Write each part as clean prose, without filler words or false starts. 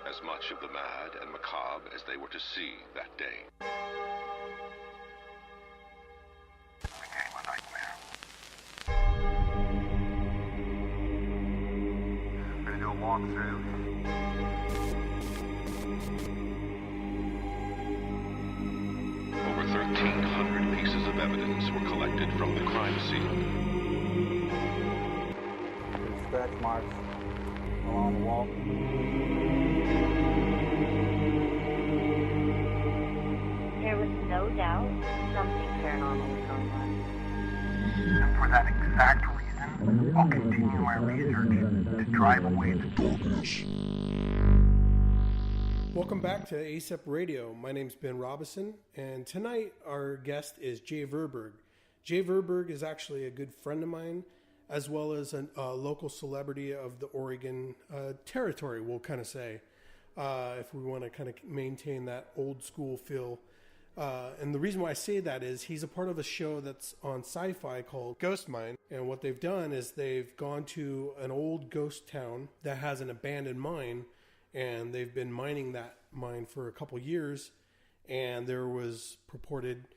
as much of the mad and macabre as they were to see that day. Became a nightmare. I'm gonna do a walkthrough. Over 1,300 pieces of evidence were collected from the crime scene. There's scratch marks along the wall. There was no doubt something paranormal was going on. And for that exact reason, I'll continue my research to drive away the darkness. Welcome back to ASAP Radio. My name's Ben Robison, and tonight our guest is Jay Verburg. Jay Verburg is actually a good friend of mine, as well as a local celebrity of the Oregon territory, we'll kind of say, if we want to kind of maintain that old school feel. And the reason why I say that is he's a part of a show that's on Sci-Fi called Ghost Mine. And what they've done is they've gone to an old ghost town that has an abandoned mine, and they've been mining that mine for a couple years. And there was purported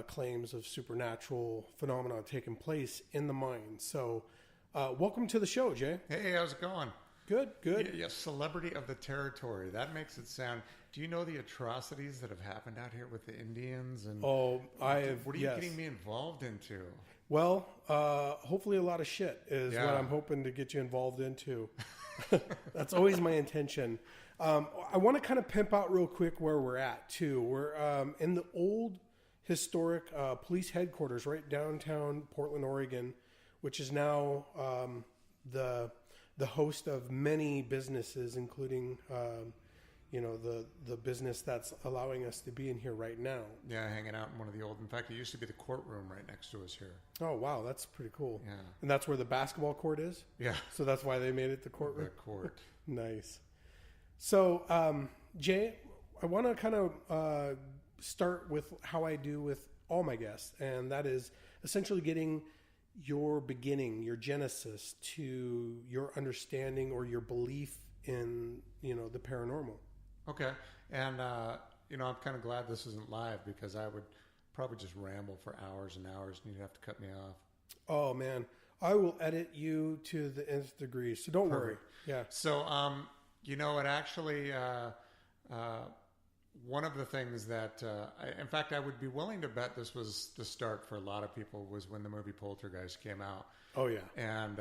claims of supernatural phenomena taking place in the mine. So welcome to the show, Jay. Hey, how's it going? Good, good. Yeah, celebrity of the territory. That makes it sound... Do you know the atrocities that have happened out here with the Indians? And Oh, I have. What are you getting me involved into? Well, hopefully a lot of shit is Yeah. what I'm hoping to get you involved into. That's always my intention. I want to kind of pimp out real quick where we're at, too. We're in the old historic police headquarters right downtown Portland, Oregon, which is now the host of many businesses, including the business that's allowing us to be in here right now. Yeah, hanging out in one of the old... In fact, it used to be the courtroom right next to us here. Oh, wow, that's pretty cool. Yeah. And that's where the basketball court is? Yeah. So that's why they made it the courtroom? The court. Nice. So, Jay, I want to kind of start with how I do with all my guests, and that is essentially getting your beginning, your genesis to your understanding or your belief in, the paranormal. Okay. And, I'm kind of glad this isn't live because I would probably just ramble for hours and hours and you'd have to cut me off. Oh, man. I will edit you to the nth degree, so don't worry. Yeah. So, it actually... one of the things that, in fact, I would be willing to bet this was the start for a lot of people was when the movie Poltergeist came out. Oh, yeah. And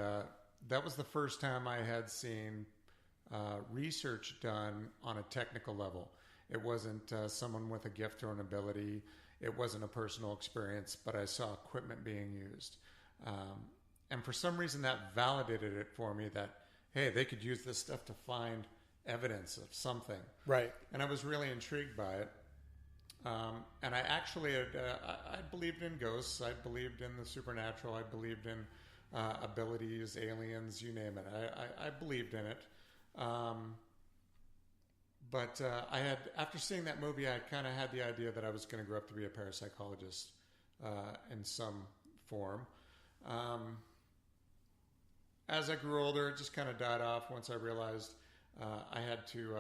that was the first time I had seen research done on a technical level. It wasn't someone with a gift or an ability. It wasn't a personal experience, but I saw equipment being used. And for some reason that validated it for me that, hey, they could use this stuff to find evidence of something. Right. And I was really intrigued by it. And I actually I believed in ghosts. I believed in the supernatural. I believed in abilities, aliens, you name it. I believed in it. But I had, after seeing that movie, I kind of had the idea that I was going to grow up to be a parapsychologist in some form. As I grew older, it just kind of died off once I realized I had to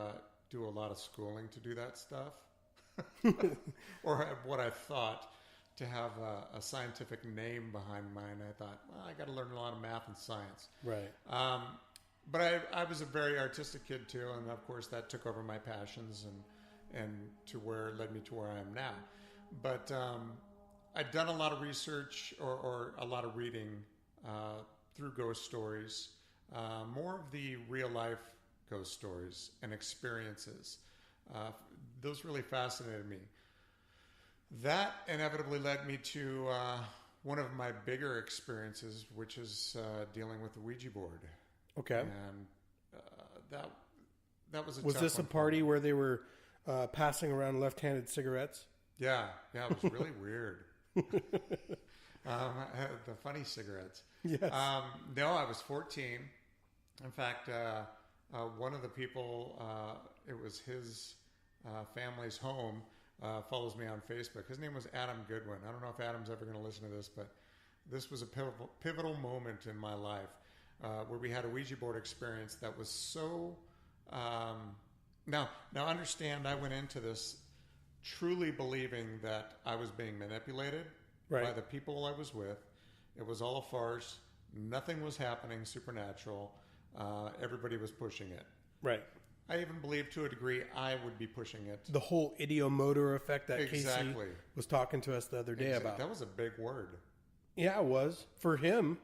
do a lot of schooling to do that stuff. Or what I thought to have a scientific name behind mine. I thought, well, I got to learn a lot of math and science. Right. But I was a very artistic kid too, and of course that took over my passions and to where it led me to where I am now. But I'd done a lot of research or a lot of reading through ghost stories, more of the real life ghost stories and experiences. Those really fascinated me. That inevitably led me to one of my bigger experiences, which is dealing with the Ouija board. Okay. And that was a Was tough this a one for party me. where they were passing around left-handed cigarettes? Yeah, it was really weird. The funny cigarettes. Yes. No, I was 14. In fact, one of the people, it was his family's home, follows me on Facebook. His name was Adam Goodwin. I don't know if Adam's ever going to listen to this, but this was a pivotal moment in my life where we had a Ouija board experience that was so... Now understand, I went into this truly believing that I was being manipulated by the people I was with. It was all a farce. Nothing was happening supernatural. Everybody was pushing it. Right. I even believe to a degree I would be pushing it. The whole idiomotor effect that Casey was talking to us the other day about. That was a big word. Yeah, it was. For him.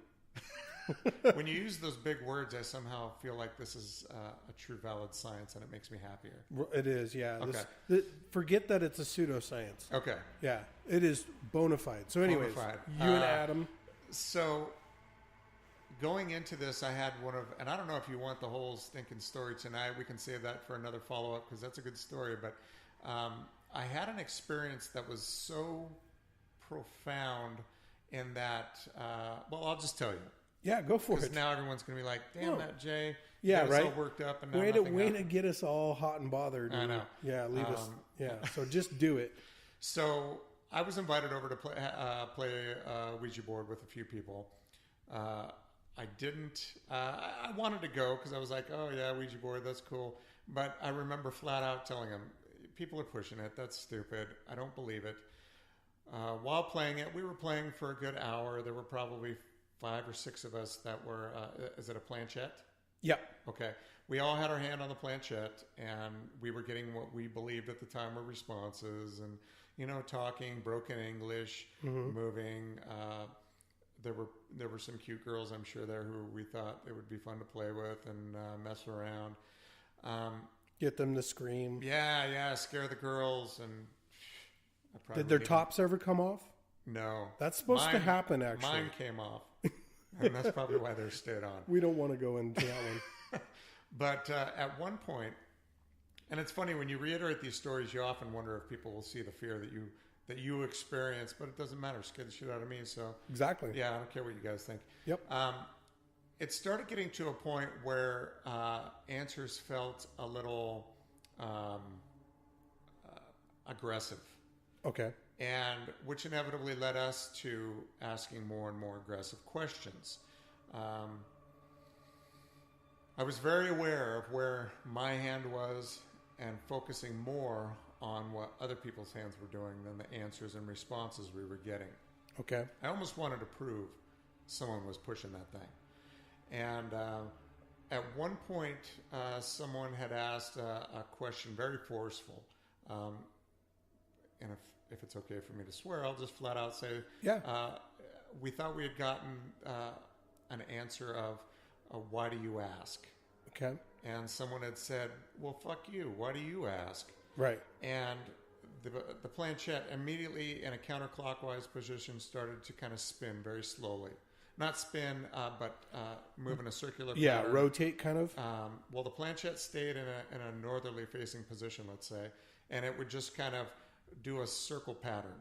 When you use those big words, I somehow feel like this is a true valid science, and it makes me happier. It is, yeah. Okay. Forget that it's a pseudoscience. Okay. Yeah, it is bona fide. So anyways, you and Adam. So going into this, I had and I don't know if you want the whole stinking story tonight. We can save that for another follow-up because that's a good story. But I had an experience that was so profound in that, I'll just tell you. Yeah, go for it. Because now everyone's going to be like, damn that Jay. Yeah, right. All worked up and now way to get us all hot and bothered. I know. Yeah, leave us. Yeah, so just do it. So I was invited over to play Ouija board with a few people. I didn't. I wanted to go because I was like, oh yeah, Ouija board, that's cool. But I remember flat out telling them, people are pushing it. That's stupid. I don't believe it. While playing it, we were playing for a good hour. There were probably 5 or 6 of us that were, is it a planchette? Yeah. Okay. We all had our hand on the planchette, and we were getting what we believed at the time were responses, and, talking, broken English, moving. There were some cute girls, I'm sure, there who we thought it would be fun to play with and mess around. Get them to scream. Yeah, scare the girls. And did their tops ever come off? No. That's supposed to happen, actually. Mine came off. And that's probably why they're stayed on. We don't want to go into that one. But at one point, and it's funny, when you reiterate these stories, you often wonder if people will see the fear that you experience, but it doesn't matter. It scared the shit out of me. So exactly. Yeah, I don't care what you guys think. Yep. It started getting to a point where answers felt a little aggressive. Okay. And which inevitably led us to asking more and more aggressive questions. I was very aware of where my hand was and focusing more on what other people's hands were doing than the answers and responses we were getting. Okay. I almost wanted to prove someone was pushing that thing. And at one point, someone had asked a question, very forceful. And if it's okay for me to swear, I'll just flat out say, yeah. We thought we had gotten an answer of, why do you ask? Okay. And someone had said, well, fuck you. Why do you ask? Right. And the planchette immediately in a counterclockwise position started to kind of spin very slowly. Not spin, but move in a circular pattern. Yeah, rotate kind of. Well, the planchette stayed in a northerly facing position, let's say, and it would just kind of do a circle pattern,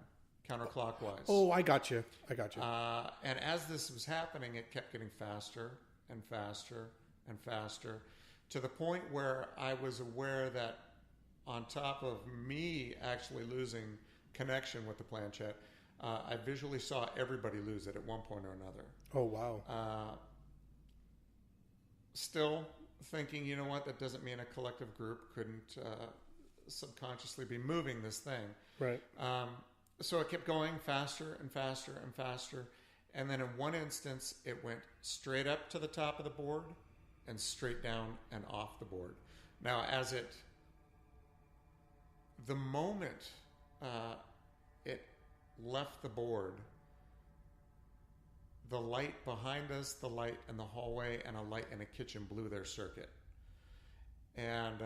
counterclockwise. Oh, I got you. And as this was happening, it kept getting faster and faster and faster, to the point where I was aware that on top of me actually losing connection with the planchette, I visually saw everybody lose it at one point or another. Oh, wow. Still thinking, you know what, that doesn't mean a collective group couldn't subconsciously be moving this thing. Right. So it kept going faster and faster and faster. And then in one instance, it went straight up to the top of the board and straight down and off the board. Now, the moment it left the board, the light behind us, the light in the hallway, and a light in a kitchen blew their circuit. And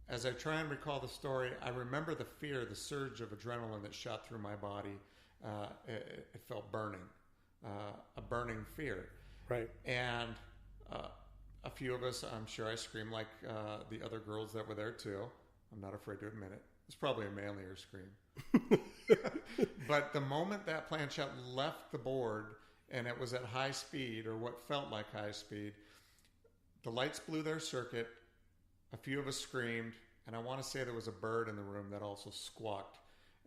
as I try and recall the story, I remember the fear, the surge of adrenaline that shot through my body. It felt burning, a burning fear. Right. And a few of us, I'm sure I screamed like the other girls that were there too. I'm not afraid to admit it. It's probably a manlier scream. But the moment that planchette left the board and it was at high speed, or what felt like high speed, the lights blew their circuit. A few of us screamed, and I want to say there was a bird in the room that also squawked.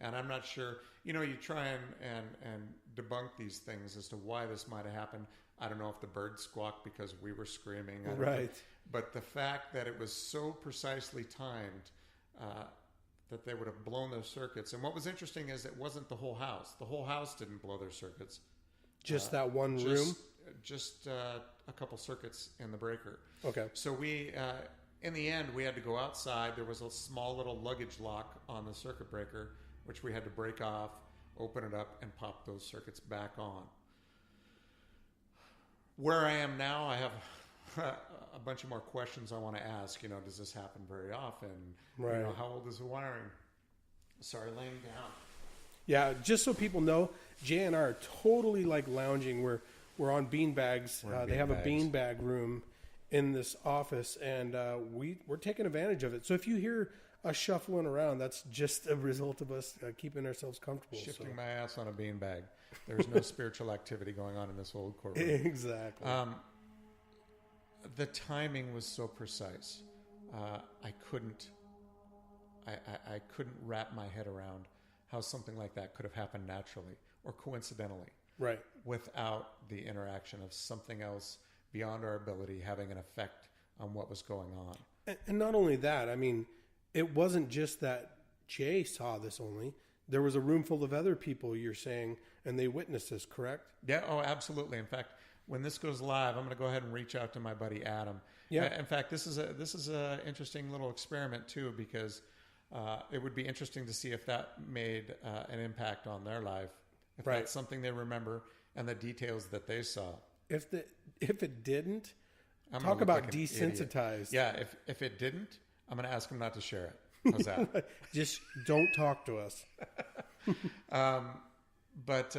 And I'm not sure, you try and debunk these things as to why this might have happened. I don't know if the bird squawked because we were screaming. Right. But the fact that it was so precisely timed that they would have blown their circuits. And what was interesting is it wasn't the whole house. The whole house didn't blow their circuits. Just that one room? Just a couple circuits in the breaker. Okay. So we, in the end, we had to go outside. There was a small little luggage lock on the circuit breaker, which we had to break off, open it up, and pop those circuits back on. Where I am now, I have a bunch of more questions I want to ask. Does this happen very often? Right. How old is the wiring? Sorry, laying down. Yeah, just so people know, Jay and I are totally like lounging. We're on beanbags. They have a beanbag room in this office, and we're taking advantage of it. So if you hear us shuffling around, that's just a result of us keeping ourselves comfortable. Shifting my ass on a beanbag. There's no spiritual activity going on in this old courtroom. Exactly. The timing was so precise. I couldn't wrap my head around how something like that could have happened naturally or coincidentally, right? Without the interaction of something else beyond our ability having an effect on what was going on. And not only that, I mean, it wasn't just that Jay saw this only. There was a room full of other people, you're saying, and they witnessed this, correct? Yeah, oh, absolutely. In fact, when this goes live, I'm going to go ahead and reach out to my buddy Adam. Yeah. In fact, this is a interesting little experiment too, because it would be interesting to see if that made an impact on their life, if right. That's something they remember and the details that they saw. If it didn't, talk about like desensitized. Yeah, if it didn't, I'm going to ask him not to share it. How's that? Just don't talk to us. But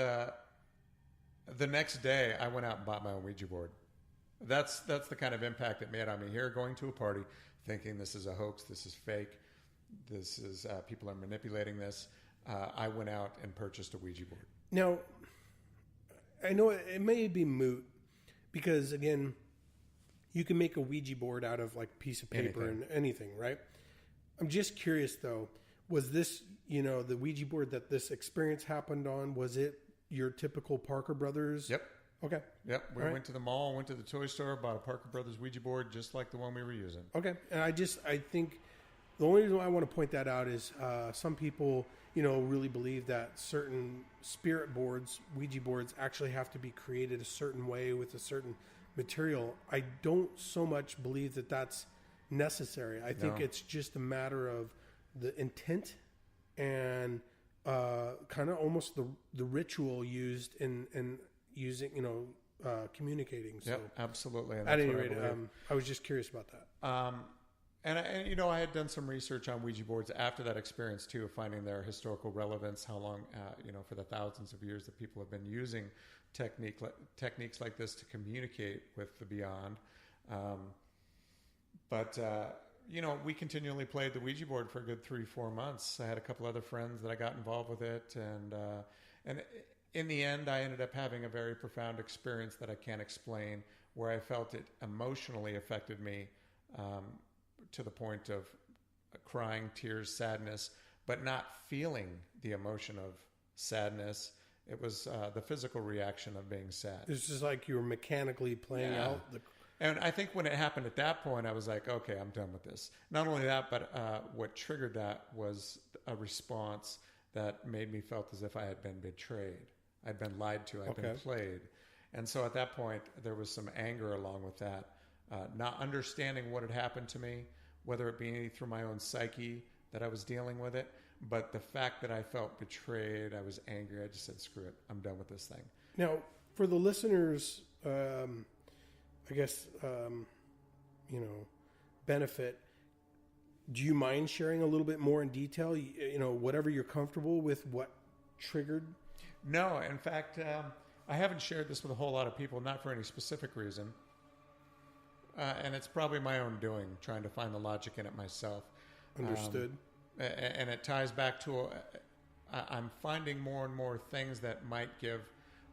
the next day, I went out and bought my own Ouija board. That's the kind of impact it made on me. Here, going to a party, thinking this is a hoax, this is fake, this is people are manipulating this. I went out and purchased a Ouija board. Now, I know it may be moot because, again, you can make a Ouija board out of like a piece of paper and anything, right? I'm just curious, though, was this, the Ouija board that this experience happened on, was it your typical Parker Brothers? Yep. Okay. Yep. We went to the mall, went to the toy store, bought a Parker Brothers Ouija board just like the one we were using. Okay. And I think the only reason why I want to point that out is some people, really believe that certain spirit boards, Ouija boards, actually have to be created a certain way with a certain material. I don't so much believe that that's necessary. I think it's just a matter of the intent and kind of almost the ritual used in using, communicating. So, yep, absolutely. And at any rate, I was just curious about that. And I had done some research on Ouija boards after that experience too, finding their historical relevance, how long, for the thousands of years that people have been using techniques like this to communicate with the beyond. But we continually played the Ouija board for a good 3-4 months. I had a couple other friends that I got involved with it, and in the end, I ended up having a very profound experience that I can't explain, where I felt it emotionally affected me to the point of crying, tears, sadness, but not feeling the emotion of sadness. It was the physical reaction of being sad. It's just like you were mechanically playing out the... And I think when it happened at that point, I was like, okay, I'm done with this. Not only that, but what triggered that was a response that made me felt as if I had been betrayed. I'd been lied to. I'd been played. And so at that point, there was some anger along with that. Not understanding what had happened to me, whether it be through my own psyche that I was dealing with it, but the fact that I felt betrayed, I was angry. I just said, screw it. I'm done with this thing. Now, for the listeners... I guess, benefit. Do you mind sharing a little bit more in detail? Whatever you're comfortable with, what triggered? No, in fact, I haven't shared this with a whole lot of people, not for any specific reason. And it's probably my own doing, trying to find the logic in it myself. Understood. And it ties back to, I'm finding more and more things that might give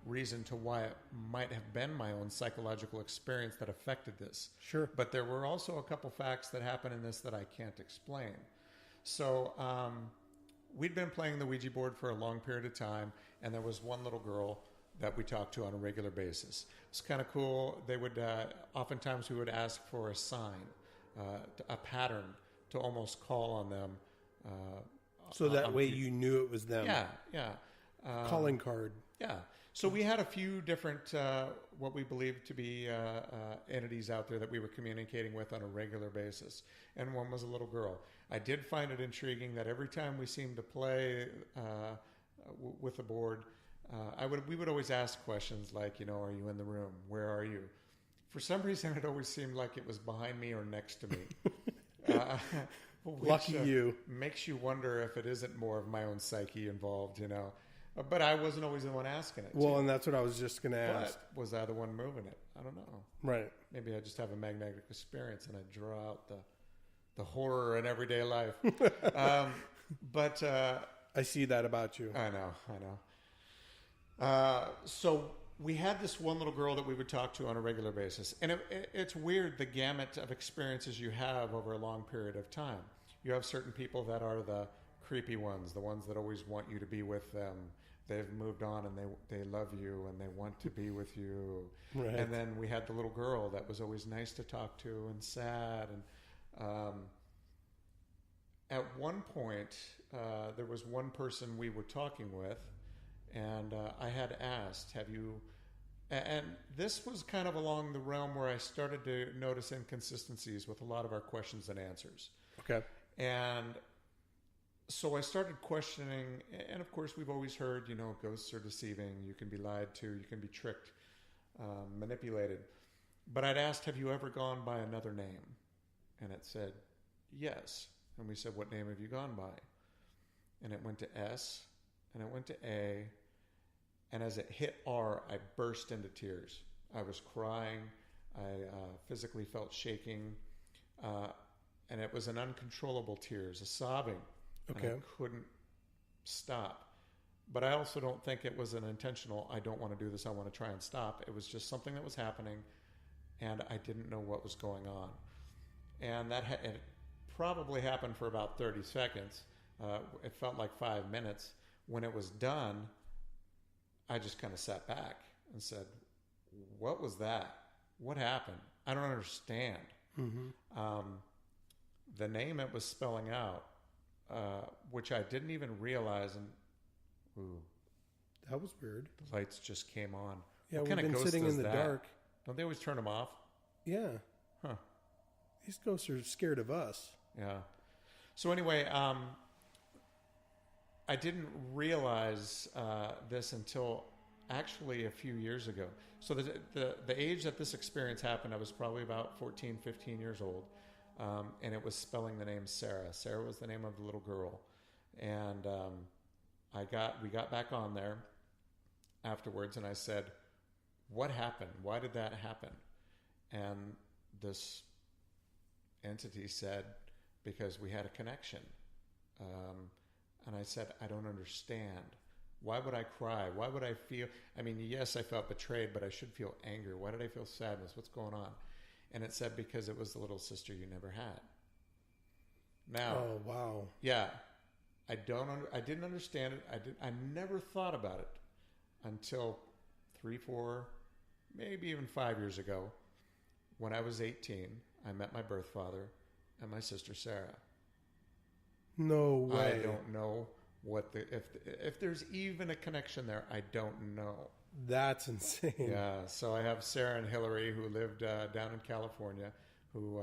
reason to why it might have been my own psychological experience that affected this. Sure. But there were also a couple facts that happened in this that I can't explain. So we'd been playing the Ouija board for a long period of time, and there was one little girl that we talked to on a regular basis. It's kind of cool. They would oftentimes we would ask for a sign, a pattern to almost call on them. So that way you knew it was them. Yeah. Calling card. Yeah. So we had a few different, what we believed to be entities out there that we were communicating with on a regular basis. And one was a little girl. I did find it intriguing that every time we seemed to play with the board, we would always ask questions like, are you in the room? Where are you? For some reason, it always seemed like it was behind me or next to me. Lucky you. Makes you wonder if it isn't more of my own psyche involved, But I wasn't always the one asking it. Well, and that's what I was just going to ask. But was I the one moving it? I don't know. Right. Maybe I just have a magnetic experience and I draw out the horror in everyday life. But I see that about you. I know. So we had this one little girl that we would talk to on a regular basis. And it's weird, the gamut of experiences you have over a long period of time. You have certain people that are the creepy ones, the ones that always want you to be with them. They've moved on and they love you and they want to be with you. Right. And then we had the little girl that was always nice to talk to and sad. And at one point, there was one person we were talking with, and I had asked, have you... And this was kind of along the realm where I started to notice inconsistencies with a lot of our questions and answers. Okay. And so I started questioning, and of course we've always heard, ghosts are deceiving, you can be lied to, you can be tricked, manipulated. But I'd asked, have you ever gone by another name? And it said, yes. And we said, what name have you gone by? And it went to S, and it went to A, and as it hit R, I burst into tears. I was crying, I physically felt shaking, and it was an uncontrollable tears, a sobbing. Okay. And I couldn't stop. But I also don't think it was an intentional, I don't want to do this, I want to try and stop. It was just something that was happening, and I didn't know what was going on. And it probably happened for about 30 seconds. It felt like 5 minutes. When it was done, I just kind of sat back and said, what was that? What happened? I don't understand. Mm-hmm. The name it was spelling out, which I didn't even realize, and ooh, that was weird. The lights just came on. Yeah, what we've kind of been ghost sitting is in the that? dark. Don't they always turn them off? Yeah. Huh. These ghosts are scared of us. Yeah. So anyway, I didn't realize this until actually a few years ago. So the age that this experience happened, I was probably about 14, 15 years old. And it was spelling the name Sarah. Sarah was the name of the little girl. And we got back on there afterwards, and I said, what happened? Why did that happen? And this entity said, because we had a connection. And I said, I don't understand. Why would I cry? Why would I feel... yes, I felt betrayed, but I should feel anger. Why did I feel sadness? What's going on? And it said, because it was the little sister you never had. Now... Oh, wow. Yeah. I didn't understand it. I never thought about it until 3, 4, maybe even 5 years ago. When I was 18, I met my birth father and my sister Sarah. No way. I don't know if there's even a connection there. I don't know. That's insane. Yeah. So I have Sarah and Hillary who lived down in California, who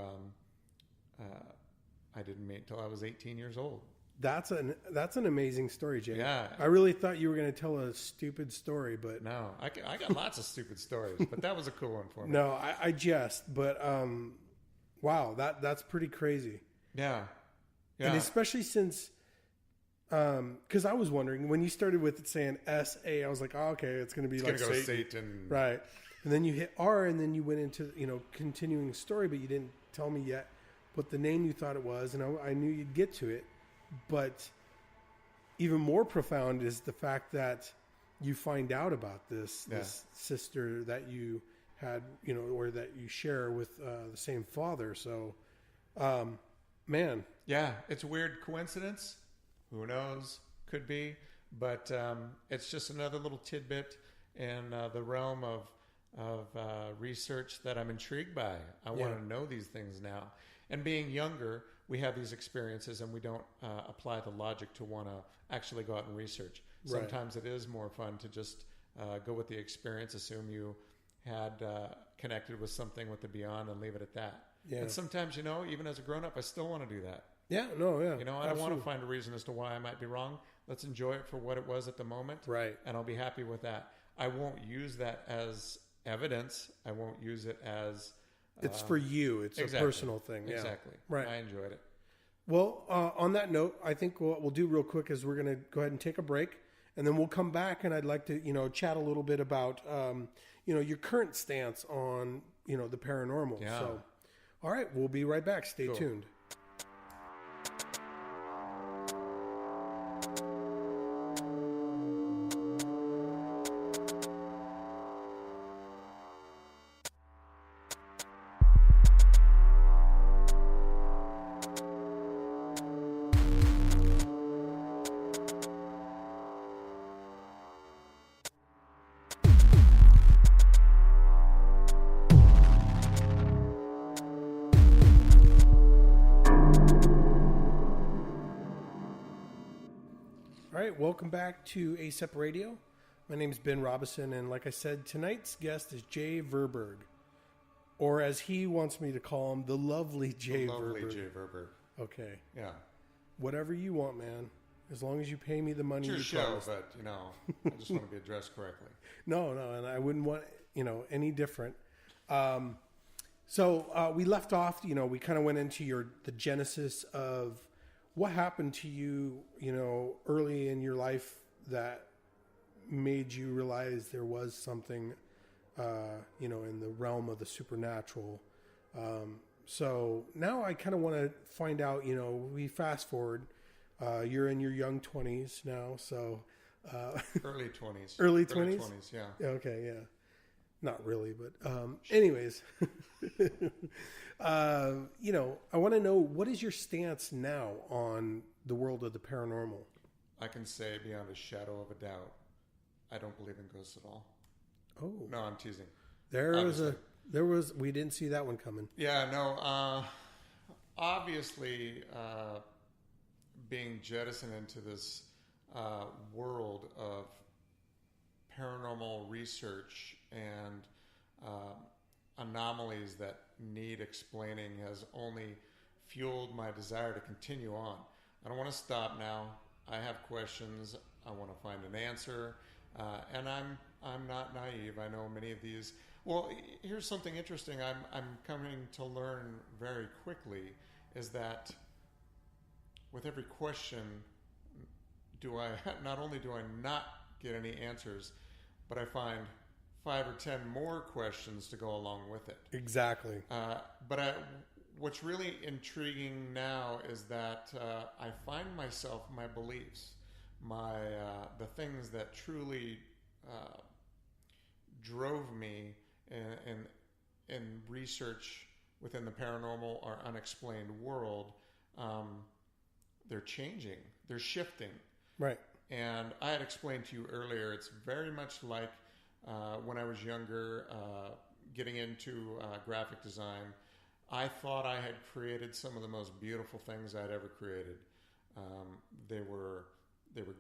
I didn't meet until I was 18 years old. That's an amazing story, Jay. Yeah. I really thought you were going to tell a stupid story, but no, I got lots of stupid stories, but that was a cool one for me. No, I jest, but wow, that's pretty crazy. Yeah. Yeah. And especially since, because I was wondering when you started with it saying S-A, I was like, oh, okay, it's going to be it's like gonna go Satan. Satan. Right. And then you hit R, and then you went into, continuing story, but you didn't tell me yet what the name you thought it was, and I knew you'd get to it. But even more profound is the fact that you find out about this sister that you had, or that you share with the same father. So, man. Yeah, it's a weird coincidence. Who knows? Could be. But it's just another little tidbit. in the realm of research that I'm intrigued by. I want to know these things now. And being younger, we have these experiences and we don't apply the logic to want to actually go out and research. Right. Sometimes it is more fun to just go with the experience, assume you had connected with something with the beyond and leave it at that. Yeah. And sometimes, even as a grown-up, I still want to do that. Yeah, no, yeah. I don't want to find a reason as to why I might be wrong. Let's enjoy it for what it was at the moment. Right. And I'll be happy with that. I won't use that as evidence. I won't use it as... It's for you. It's a personal thing. Yeah. Exactly. Right. I enjoyed it. Well, on that note, I think what we'll do real quick is we're going to go ahead and take a break, and then we'll come back, and I'd like to, chat a little bit about, your current stance on, the paranormal. Yeah. So, all right, we'll be right back. Stay tuned. All right, welcome back to ASEP Radio. My name is Ben Robinson, and like I said, tonight's guest is Jay Verburg, or as he wants me to call him, the lovely Jay Verburg. Lovely Jay Verburg. Okay. Yeah. Whatever you want, man. As long as you pay me the money It's you your show, promised. but, I just want to be addressed correctly. No, and I wouldn't want, any different. So we left off, we kind of went into the genesis of what happened to you, early in your life that made you realize there was something, in the realm of the supernatural. So now I kind of want to find out, we fast forward, you're in your young 20s now. So, Early 20s. Early 20s? Early 20s, yeah. Okay. Yeah. Not really, but, anyways, I want to know, what is your stance now on the world of the paranormal? I can say beyond a shadow of a doubt, I don't believe in ghosts at all. Oh, No, I'm teasing. We didn't see that one coming. Yeah, no. Obviously, being jettisoned into this world of paranormal research and anomalies that need explaining has only fueled my desire to continue on. I don't want to stop now. I have questions. I want to find an answer, and I'm not naive. I know many of these. Well, here's something interesting. I'm coming to learn very quickly is that with every question, not only do I not get any answers, but I find 5 or 10 more questions to go along with it. Exactly. What's really intriguing now is that I find myself, my beliefs, the things that truly drove me in research within the paranormal or unexplained world, they're changing, they're shifting. Right. And I had explained to you earlier, it's very much like when I was younger, getting into graphic design. I thought I had created some of the most beautiful things I'd ever created. They were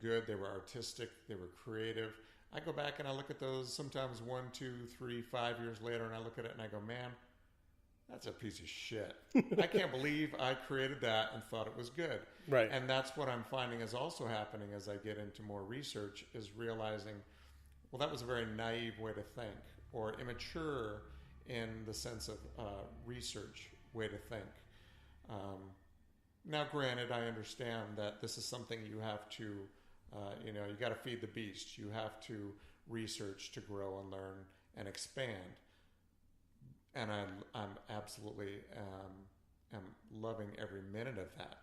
good, they were artistic, they were creative. I go back and I look at those sometimes 1, 2, 3, 5 years later, and I look at it and I go, man, that's a piece of shit. I can't believe I created that and thought it was good. Right. And that's what I'm finding is also happening as I get into more research, is realizing, well, that was a very naive way to think, or immature in the sense of research way to think. Now, granted, I understand that this is something you have to, you got to feed the beast. You have to research to grow and learn and expand. And I'm absolutely am loving every minute of that.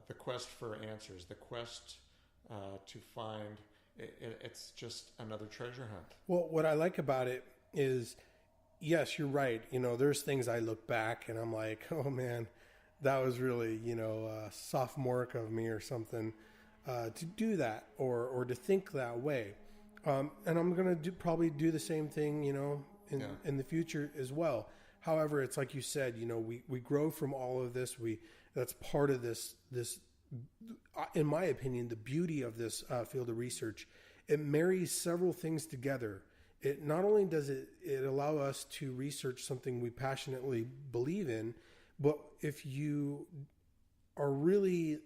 The quest for answers, the quest to find, it's just another treasure hunt. Well, what I like about it is, yes, you're right. There's things I look back and I'm like, oh man, that was really, sophomoric of me or something to do that or to think that way. And I'm going to probably do the same thing, in the future as well. However, it's like you said, we grow from all of this. That's part of this, in my opinion, the beauty of this field of research. It marries several things together. It not only does it allow us to research something we passionately believe in, but if you are really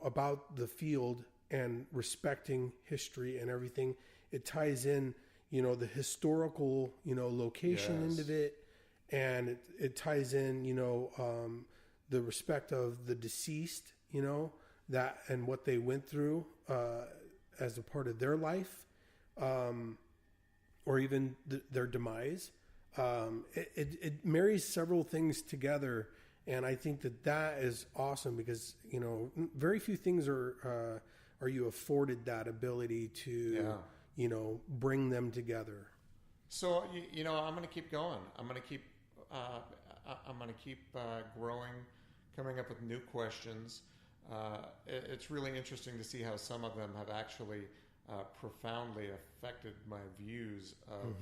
about the field and respecting history and everything, it ties in, the historical, location Yes. into it, and it ties in, the respect of the deceased, that and what they went through as a part of their life, or even their demise. It marries several things together, and I think that is awesome because very few things are you afforded that ability to bring them together. So I'm going to keep going. I'm going to keep growing, coming up with new questions. It's really interesting to see how some of them have actually profoundly affected my views of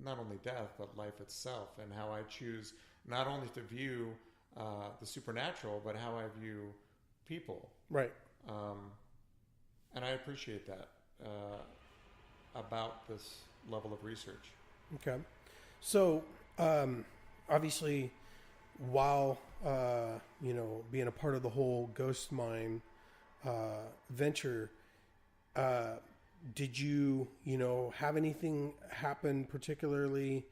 not only death but life itself, and how I choose not only to view the supernatural but how I view people. Right. And I appreciate that about this level of research. Okay. So, obviously, while, being a part of the whole ghost mine venture, did you, have anything happen particularly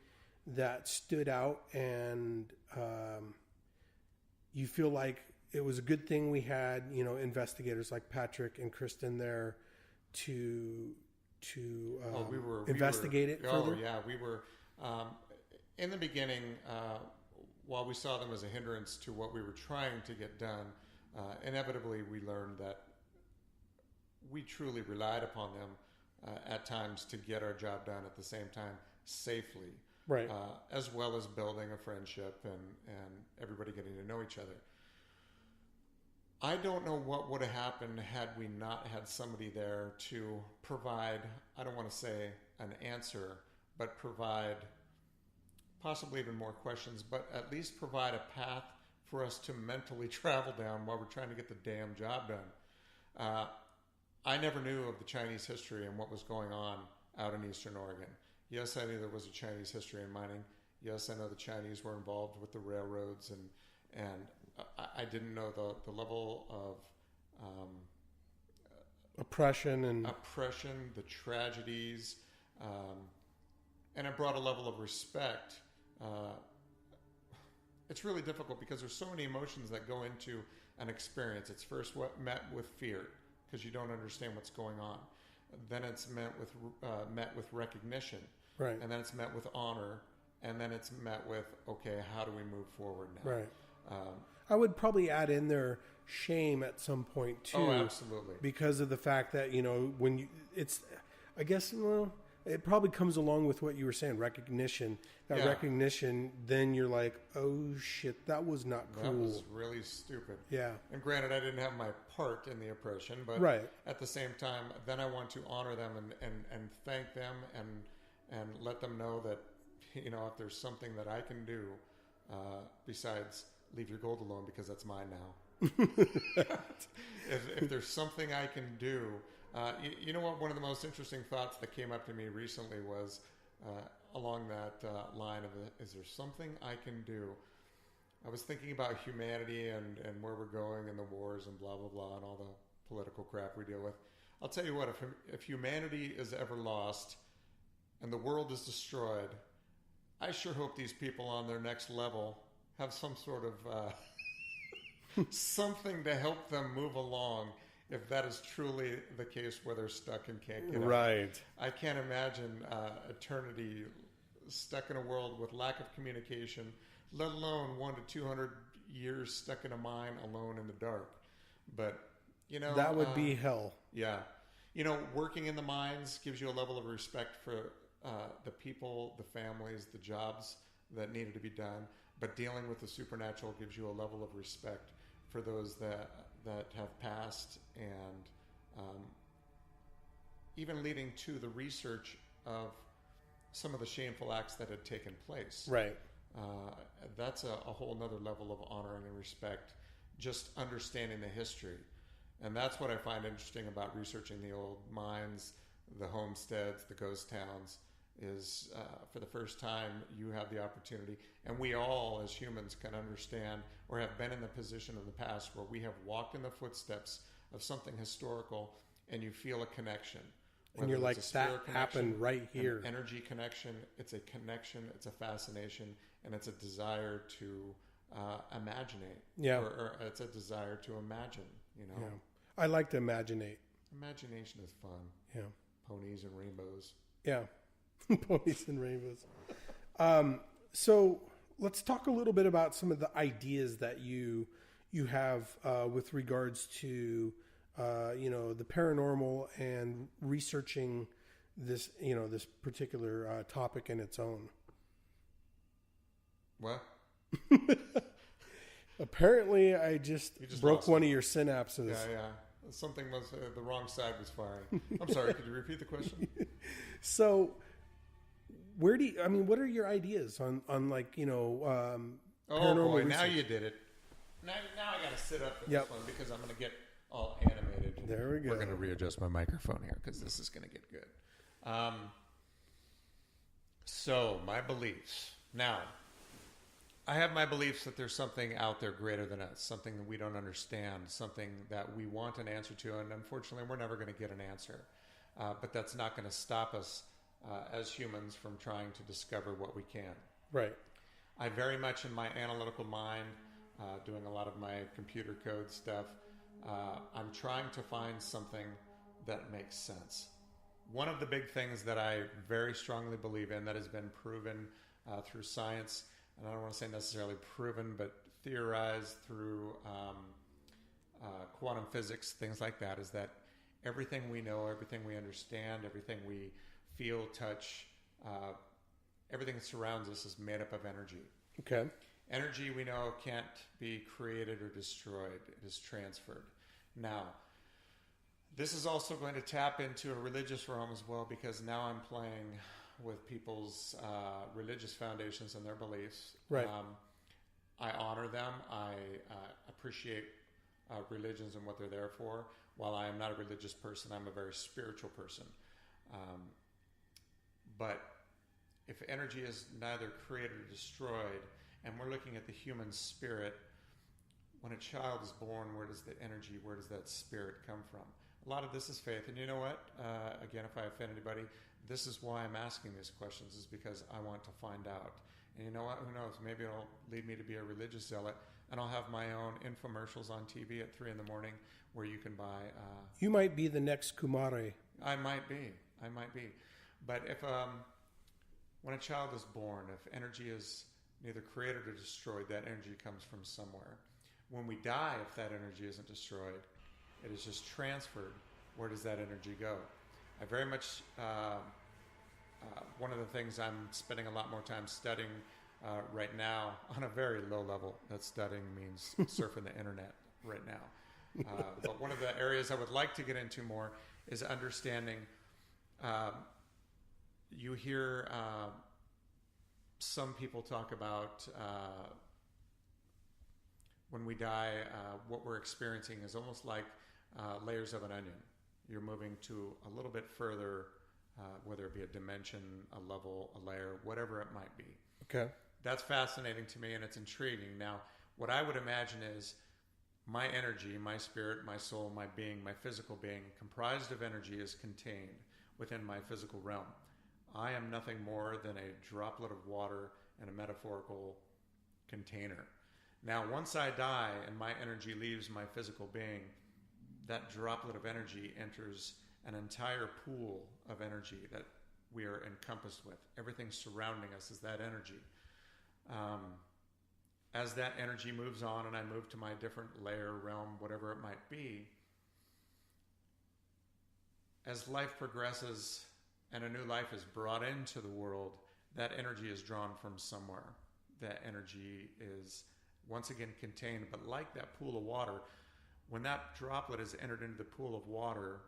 that stood out and you feel like it was a good thing we had, investigators like Patrick and Kristen there to investigate it further? Oh, yeah. We were, in the beginning, while we saw them as a hindrance to what we were trying to get done, inevitably we learned that we truly relied upon them at times to get our job done at the same time safely. Right. As well as building a friendship and everybody getting to know each other. I don't know what would have happened had we not had somebody there to provide, I don't want to say an answer, but provide possibly even more questions, but at least provide a path for us to mentally travel down while we're trying to get the damn job done. I never knew of the Chinese history and what was going on out in Eastern Oregon. Yes, I knew there was a Chinese history in mining. Yes, I know the Chinese were involved with the railroads, and I didn't know the level of oppression, the tragedies, and it brought a level of respect. It's really difficult because there's so many emotions that go into an experience. It's first met with fear because you don't understand what's going on. Then it's met with recognition, right? And then it's met with honor, and then it's met with, okay, how do we move forward now? Right. I would probably add in there shame at some point too. Oh, absolutely. Because of the fact that when it probably comes along with what you were saying, recognition. Recognition, then you're like, oh shit, that was not cool. That was really stupid. Yeah. And granted, I didn't have my part in the oppression, but right. At the same time, then I want to honor them and thank them and let them know that, if there's something that I can do besides leave your gold alone because that's mine now. if there's something I can do, you know what? One of the most interesting thoughts that came up to me recently was along that line of, is there something I can do? I was thinking about humanity and where we're going and the wars and blah, blah, blah, and all the political crap we deal with. I'll tell you what, if humanity is ever lost and the world is destroyed, I sure hope these people on their next level have some sort of something to help them move along, if that is truly the case where they're stuck and can't get out. Right. I can't imagine eternity stuck in a world with lack of communication, let alone 100 to 200 years stuck in a mine alone in the dark. But, that would be hell. Yeah. Working in the mines gives you a level of respect for the people, the families, the jobs that needed to be done. But dealing with the supernatural gives you a level of respect for those that have passed, and even leading to the research of some of the shameful acts that had taken place. Right. That's a whole nother level of honoring and respect, just understanding the history. And that's what I find interesting about researching the old mines, the homesteads, the ghost towns, is for the first time you have the opportunity, and we all as humans can understand or have been in the position in the past where we have walked in the footsteps of something historical, and you feel a connection. And you're like, that happened right here. An energy connection, it's a connection, it's a fascination, and it's a desire to imaginate. Yeah. Or it's a desire to imagine, you know. Yeah. I like to imaginate. Imagination is fun. Yeah. Ponies and rainbows. Yeah. Ponies and rainbows. So let's talk a little bit about some of the ideas that you have with regards to the paranormal and researching this this particular topic in its own. What? Apparently, I just broke one of your synapses. Yeah. Something was the wrong side was firing. I'm sorry. Could you repeat the question? So, what are your ideas on like paranormal boy, research? now you did it. Now I got to sit up for this one because I'm going to get all animated. There we go. We're going to readjust my microphone here because this is going to get good. So my beliefs. Now, I have my beliefs that there's something out there greater than us, something that we don't understand, something that we want an answer to, and unfortunately, we're never going to get an answer. But that's not going to stop us as humans from trying to discover what we can. Right. I very much, in my analytical mind, doing a lot of my computer code stuff, I'm trying to find something that makes sense. One of the big things that I very strongly believe in that has been proven through science, and I don't want to say necessarily proven, but theorized through quantum physics, things like that, is that everything we know, everything we understand, everything we feel, touch, everything that surrounds us is made up of energy. Okay. Energy, we know, can't be created or destroyed. It is transferred. Now, this is also going to tap into a religious realm as well, because now I'm playing with people's religious foundations and their beliefs. Right. I honor them. I appreciate religions and what they're there for. While I am not a religious person, I'm a very spiritual person. But if energy is neither created or destroyed, and we're looking at the human spirit, when a child is born, where does the energy, where does that spirit come from? A lot of this is faith. And you know what? Again, if I offend anybody, this is why I'm asking these questions, is because I want to find out. And you know what? Who knows? Maybe it'll lead me to be a religious zealot, and I'll have my own infomercials on TV at 3 a.m. where you can buy... you might be the next Kumare. I might be. But if when a child is born, if energy is neither created or destroyed, that energy comes from somewhere. When we die, if that energy isn't destroyed, it is just transferred. Where does that energy go? I very much... one of the things I'm spending a lot more time studying right now, on a very low level, that studying means surfing the internet right now. But one of the areas I would like to get into more is understanding... you hear some people talk about when we die, what we're experiencing is almost like layers of an onion. You're moving to a little bit further, whether it be a dimension, a level, a layer, whatever it might be. Okay. That's fascinating to me, and it's intriguing. Now, what I would imagine is my energy, my spirit, my soul, my being, my physical being, comprised of energy, is contained within my physical realm. I am nothing more than a droplet of water in a metaphorical container. Now, once I die and my energy leaves my physical being, that droplet of energy enters an entire pool of energy that we are encompassed with. Everything surrounding us is that energy. As that energy moves on and I move to my different layer, realm, whatever it might be, as life progresses and a new life is brought into the world, that energy is drawn from somewhere. That energy is once again contained, but like that pool of water, when that droplet is entered into the pool of water,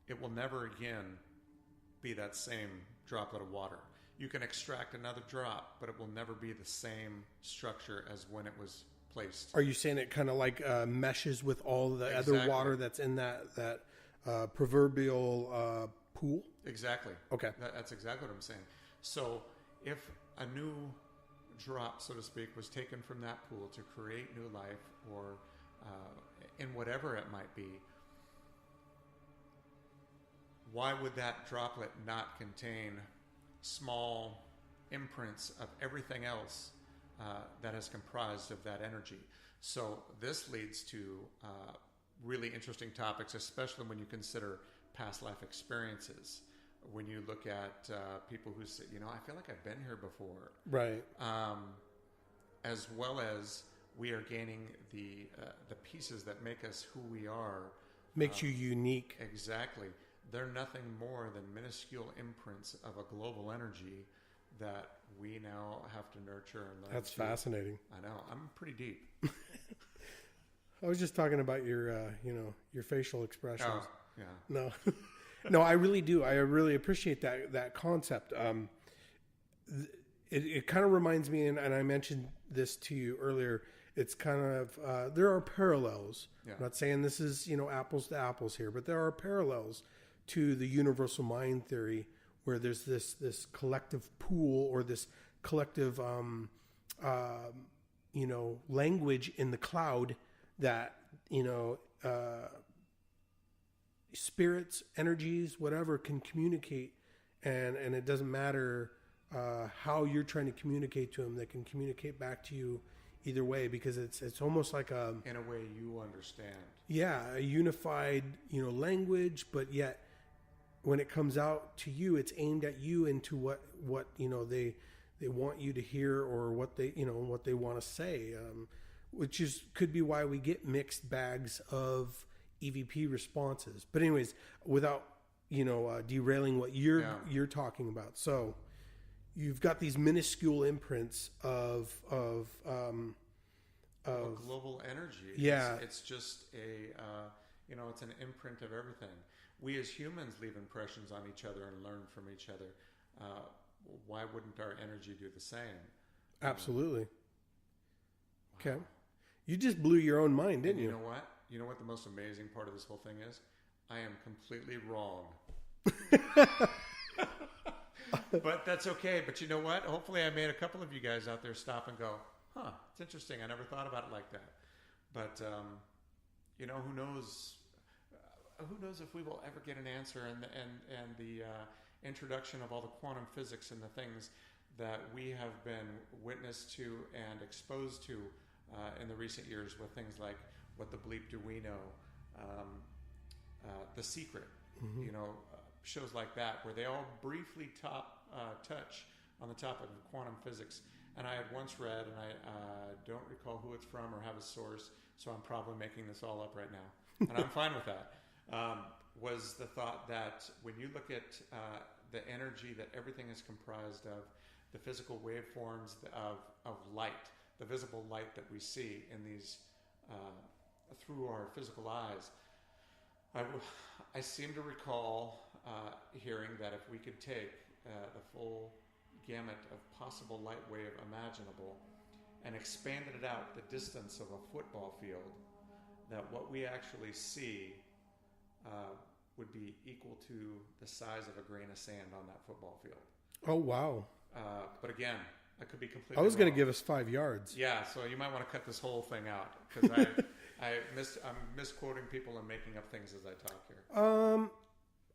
it will never again be that same droplet of water. You can extract another drop, but it will never be the same structure as when it was placed. Are you saying it kind of like meshes with all the Exactly. other water that's in that proverbial pool? Exactly. Okay. That's exactly what I'm saying. So if a new drop, so to speak, was taken from that pool to create new life, or in whatever it might be, why would that droplet not contain small imprints of everything else that is comprised of that energy? So this leads to really interesting topics, especially when you consider past life experiences. When you look at people who say, I feel like I've been here before. Right. As well as we are gaining the pieces that make us who we are. Makes you unique. Exactly. They're nothing more than minuscule imprints of a global energy that we now have to nurture and learn. That's fascinating. I know. I'm pretty deep. I was just talking about your facial expressions. Oh, yeah. No, no, I really do. I really appreciate that concept. It kind of reminds me, and I mentioned this to you earlier. It's kind of there are parallels. Yeah. I'm not saying this is apples to apples here, but there are parallels to the universal mind theory, where there's this collective pool, or this collective language in the cloud that spirits, energies, whatever, can communicate, and it doesn't matter how you're trying to communicate to them. They can communicate back to you either way, because it's almost like in a way you understand. Yeah, a unified language, but yet when it comes out to you, it's aimed at you into what they want you to hear, or what they what they want to say, which could be why we get mixed bags of EVP responses. But anyways, without derailing what you're talking about, so you've got these minuscule imprints of global energy. Yeah, it's just it's an imprint of everything. We as humans leave impressions on each other and learn from each other. Why wouldn't our energy do the same? Absolutely. Wow. Okay. You just blew your own mind, didn't you? You know what? You know what the most amazing part of this whole thing is? I am completely wrong. But that's okay. But you know what? Hopefully I made a couple of you guys out there stop and go, it's interesting. I never thought about it like that. But, who knows? Who knows if we will ever get an answer, and the introduction of all the quantum physics and the things that we have been witness to and exposed to in the recent years, with things like What the Bleep Do We Know, The Secret, shows like that, where they all briefly touch on the topic of quantum physics. And I had once read, and I don't recall who it's from or have a source, so I'm probably making this all up right now, and I'm fine with that. Was the thought that when you look at the energy that everything is comprised of, the physical waveforms of light, the visible light that we see in these through our physical eyes, I seem to recall hearing that if we could take the full gamut of possible light wave imaginable and expanded it out the distance of a football field, that what we actually see would be equal to the size of a grain of sand on that football field. Oh, wow. But again, I could be completely I was going wrong. to give us 5 yards. Yeah, so you might want to cut this whole thing out, because I'm misquoting people and making up things as I talk here.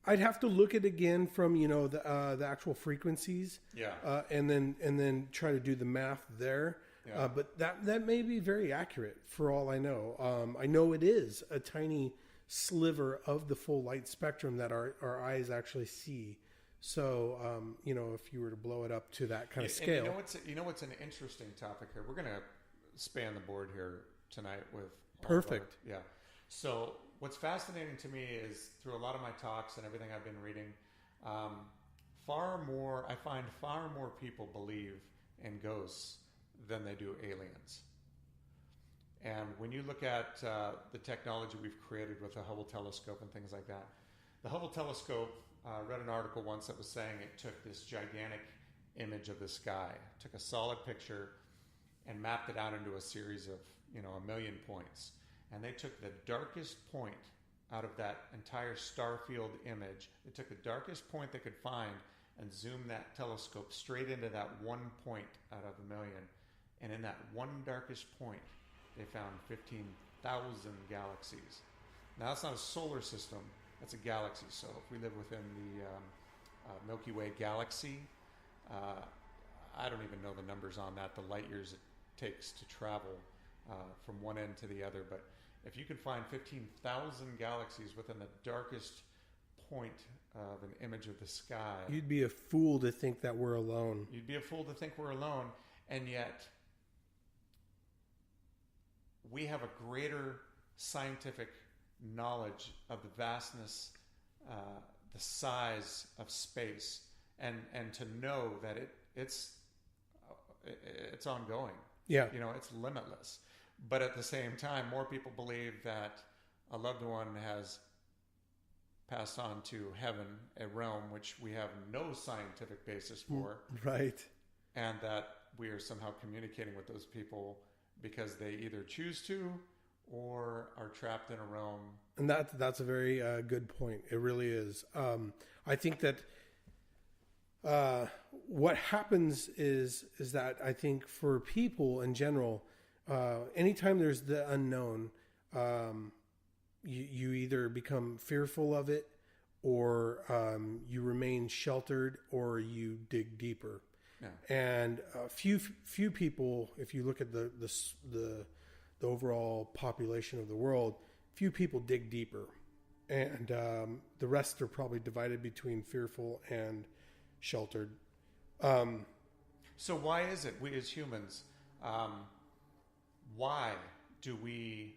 I'd have to look at it again from the actual frequencies. Yeah. And then try to do the math there. Yeah. But that may be very accurate for all I know. I know it is a tiny sliver of the full light spectrum that our eyes actually see. So, if you were to blow it up to that kind of scale. And you know what's an interesting topic here? We're going to span the board here tonight with Perfect. Yeah. So what's fascinating to me is, through a lot of my talks and everything I've been reading, I find far more people believe in ghosts than they do aliens. And when you look at the technology we've created with the Hubble telescope and things like that, the Hubble telescope read an article once that was saying it took this gigantic image of the sky, took a solid picture, and mapped it out into a series of, 1 million points. And they took the darkest point out of that entire star field image. They took the darkest point they could find and zoomed that telescope straight into that one point out of 1 million. And in that one darkest point, they found 15,000 galaxies. Now, that's not a solar system, that's a galaxy. So if we live within the Milky Way galaxy, I don't even know the numbers on that, the light years it takes to travel from one end to the other. But if you can find 15,000 galaxies within the darkest point of an image of the sky, you'd be a fool to think that we're alone. You'd be a fool to think we're alone, and yet we have a greater scientific knowledge of the vastness, the size of space, and to know that it's ongoing. Yeah. It's limitless. But at the same time, more people believe that a loved one has passed on to heaven, a realm which we have no scientific basis for. Right. And that we are somehow communicating with those people because they either choose to or are trapped in a realm. And that's a very good point. It really is. I think that what happens is that I think for people in general, anytime there's the unknown, you either become fearful of it, or you remain sheltered, or you dig deeper. Yeah. And few people, if you look at the overall population of the world, few people dig deeper, and the rest are probably divided between fearful and sheltered. So why is it we as humans? Why do we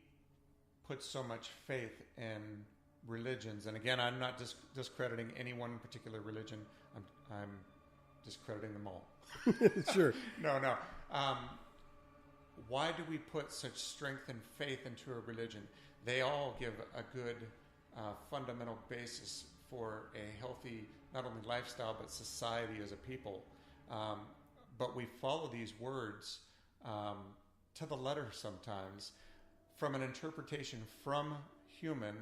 put so much faith in religions? And again, I'm not discrediting any one particular religion. I'm discrediting them all. Sure. No. Why do we put such strength and faith into a religion? They all give a good fundamental basis for a healthy, not only lifestyle, but society as a people. But we follow these words to the letter sometimes, from an interpretation from human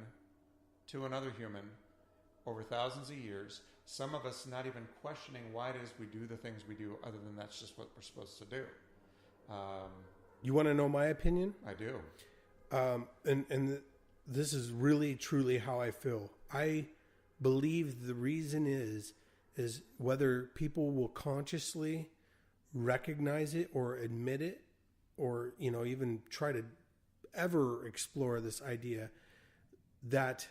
to another human over thousands of years. Some of us not even questioning why it is we do the things we do, other than that's just what we're supposed to do. You want to know my opinion? I do. And this is really, truly how I feel. I believe the reason is whether people will consciously recognize it or admit it, or, even try to ever explore this idea that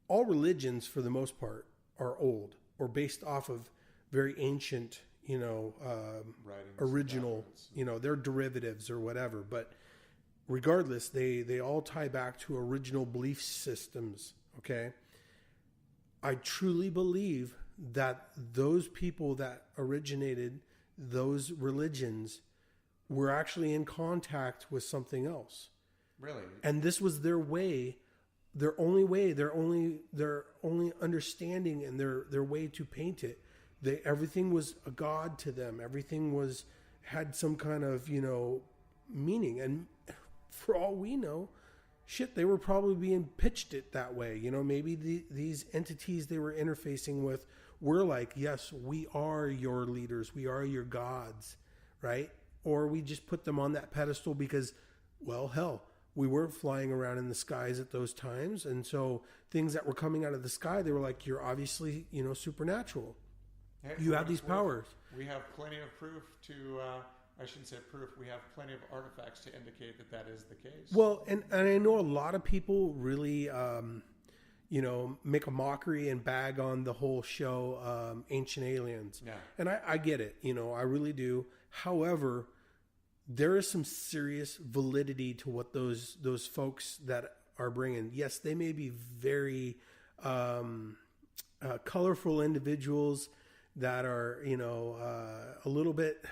all religions, for the most part, are old or based off of very ancient, original, they're derivatives or whatever. But regardless, they all tie back to original belief systems. Okay. I truly believe that those people that originated those religions were actually in contact with something else. Really? And this was their way, their only understanding, and their way to paint it. Everything was a god to them. Everything had some kind of, meaning. And for all we know, they were probably being pitched it that way. Maybe these entities they were interfacing with were like, yes, we are your leaders. We are your gods, right? Or we just put them on that pedestal because, well, hell, we weren't flying around in the skies at those times. And so things that were coming out of the sky, they were like, you're obviously, supernatural. Hey, you have these powers. We have plenty of proof I shouldn't say proof, we have plenty of artifacts to indicate that is the case. Well, and I know a lot of people really, make a mockery and bag on the whole show, Ancient Aliens. Yeah. And I get it, I really do. However, there is some serious validity to what those folks that are bringing. Yes, they may be very colorful individuals that are, a little bit,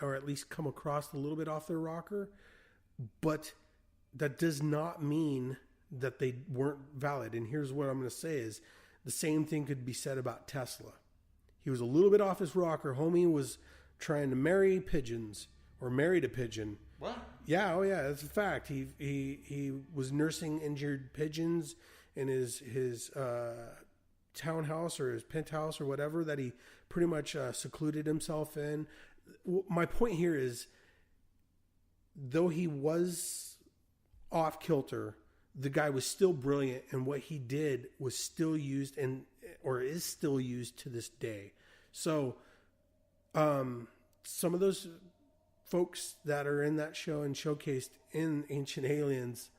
or at least come across a little bit off their rocker, but that does not mean that they weren't valid. And here's what I'm going to say is The same thing could be said about Tesla. He was a little bit off his rocker. Homie was trying to marry pigeons or married a pigeon. What? Yeah, oh yeah, that's a fact. He was nursing injured pigeons in his townhouse or his penthouse or whatever that he pretty much secluded himself in. My point here is, though he was off kilter, the guy was still brilliant, and what he did was still used or is still used to this day. So, some of those folks that are in that show and showcased in Ancient Aliens,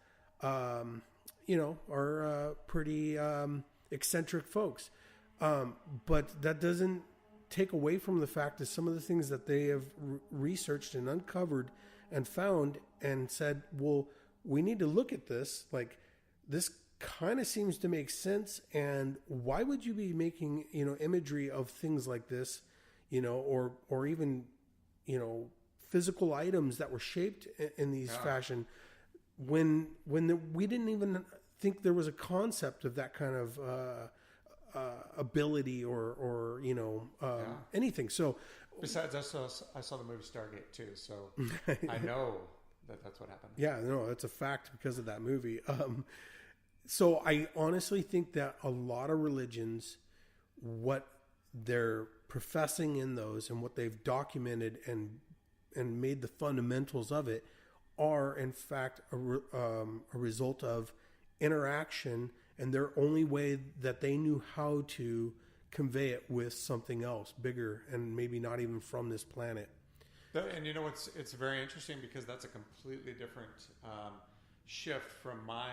are pretty eccentric folks. But that doesn't take away from the fact that some of the things that they have researched and uncovered and found and said, well, we need to look at this. Like, this kind of seems to make sense. And why would you be making, imagery of things like this, or even, physical items that were shaped in these fashion when we didn't even think there was a concept of that kind of ability or anything. So besides, I saw the movie Stargate too, so I know that's what happened. Yeah, no, it's a fact because of that movie. So I honestly think that a lot of religions, what they're professing in those and what they've documented and made the fundamentals of it are in fact a result of interaction, and their only way that they knew how to convey it with something else bigger and maybe not even from this planet. And it's very interesting because that's a completely different shift from my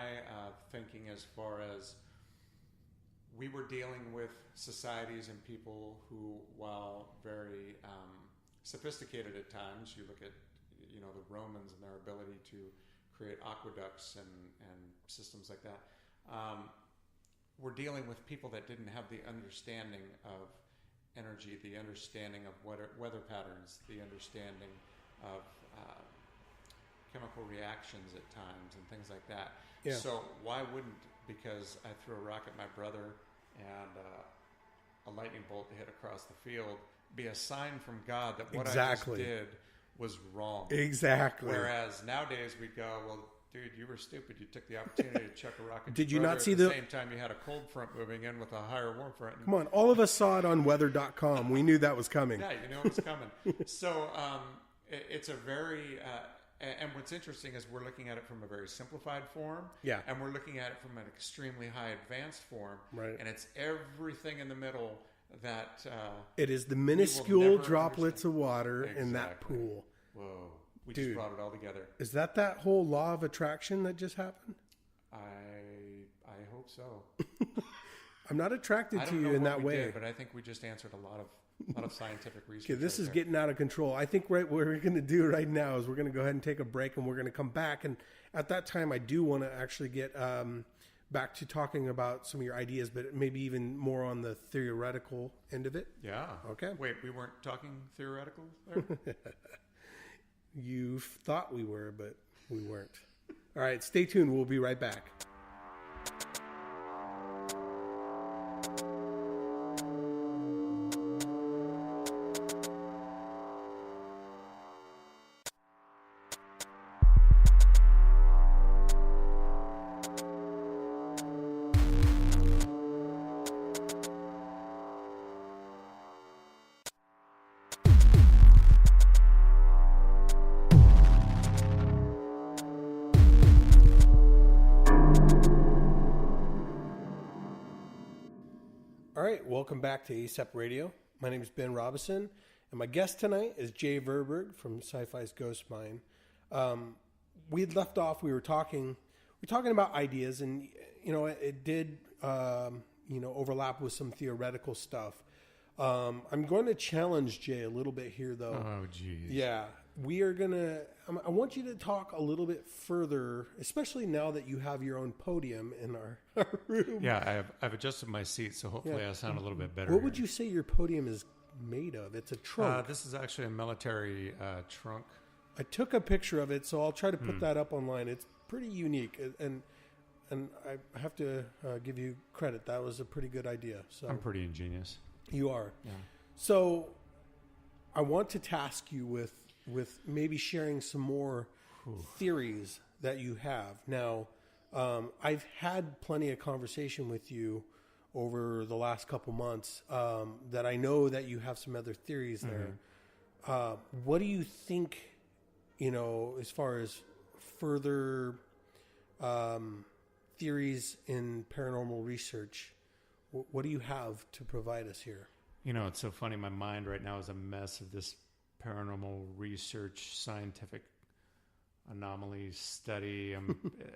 thinking, as far as we were dealing with societies and people who, while very sophisticated at times, you look at the Romans and their ability to create aqueducts and systems like that. We're dealing with people that didn't have the understanding of energy, the understanding of weather patterns, the understanding of chemical reactions at times and things like that. Yeah. So why wouldn't, because I threw a rock at my brother and a lightning bolt hit across the field, be a sign from God that what Exactly. I just did was wrong. Exactly. Whereas nowadays we'd go, well, dude, you were stupid. You took the opportunity to chuck a rocket. Did you not see at the same time you had a cold front moving in with a higher warm front? Come on, all of us saw it on weather.com. We knew that was coming. Yeah, you know it was coming. So it's a very... and what's interesting is we're looking at it from a very simplified form. Yeah. And we're looking at it from an extremely high advanced form. Right. And it's everything in the middle that... it is the minuscule droplets of water in that pool. Whoa. We Dude, just brought it all together. Is that whole law of attraction that just happened? I hope so. I'm not attracted to you in that way. Did, but I think we just answered a lot of scientific research. Okay, this is there. getting out of control. I think what we're going to do right now is we're going to go ahead and take a break, and we're going to come back. And at that time, I do want to actually get back to talking about some of your ideas, but maybe even more on the theoretical end of it. Yeah. Okay. Wait, we weren't talking theoretical there? You thought we were, but we weren't. All right, stay tuned. We'll be right back. All right, welcome back to ASAP Radio. My name is Ben Robinson, and my guest tonight is Jay Verburg from Sci-Fi's Ghost Mine. We had left off. We were talking about ideas, and it did overlap with some theoretical stuff. I'm going to challenge Jay a little bit here, though. Oh, geez. Yeah, we are gonna. I want you to talk a little bit further, especially now that you have your own podium in our room. Yeah, I've adjusted my seat, so hopefully I sound a little bit better. What would you say your podium is made of? It's a trunk. This is actually a military trunk. I took a picture of it, so I'll try to put that up online. It's pretty unique, and and I have to give you credit. That was a pretty good idea. So I'm pretty ingenious. You are. Yeah. So I want to task you with maybe sharing some more theories that you have. Now, I've had plenty of conversation with you over the last couple months that I know that you have some other theories there. What do you think, as far as further theories in paranormal research, what do you have to provide us here? It's so funny. My mind right now is a mess of this paranormal research, scientific anomaly study.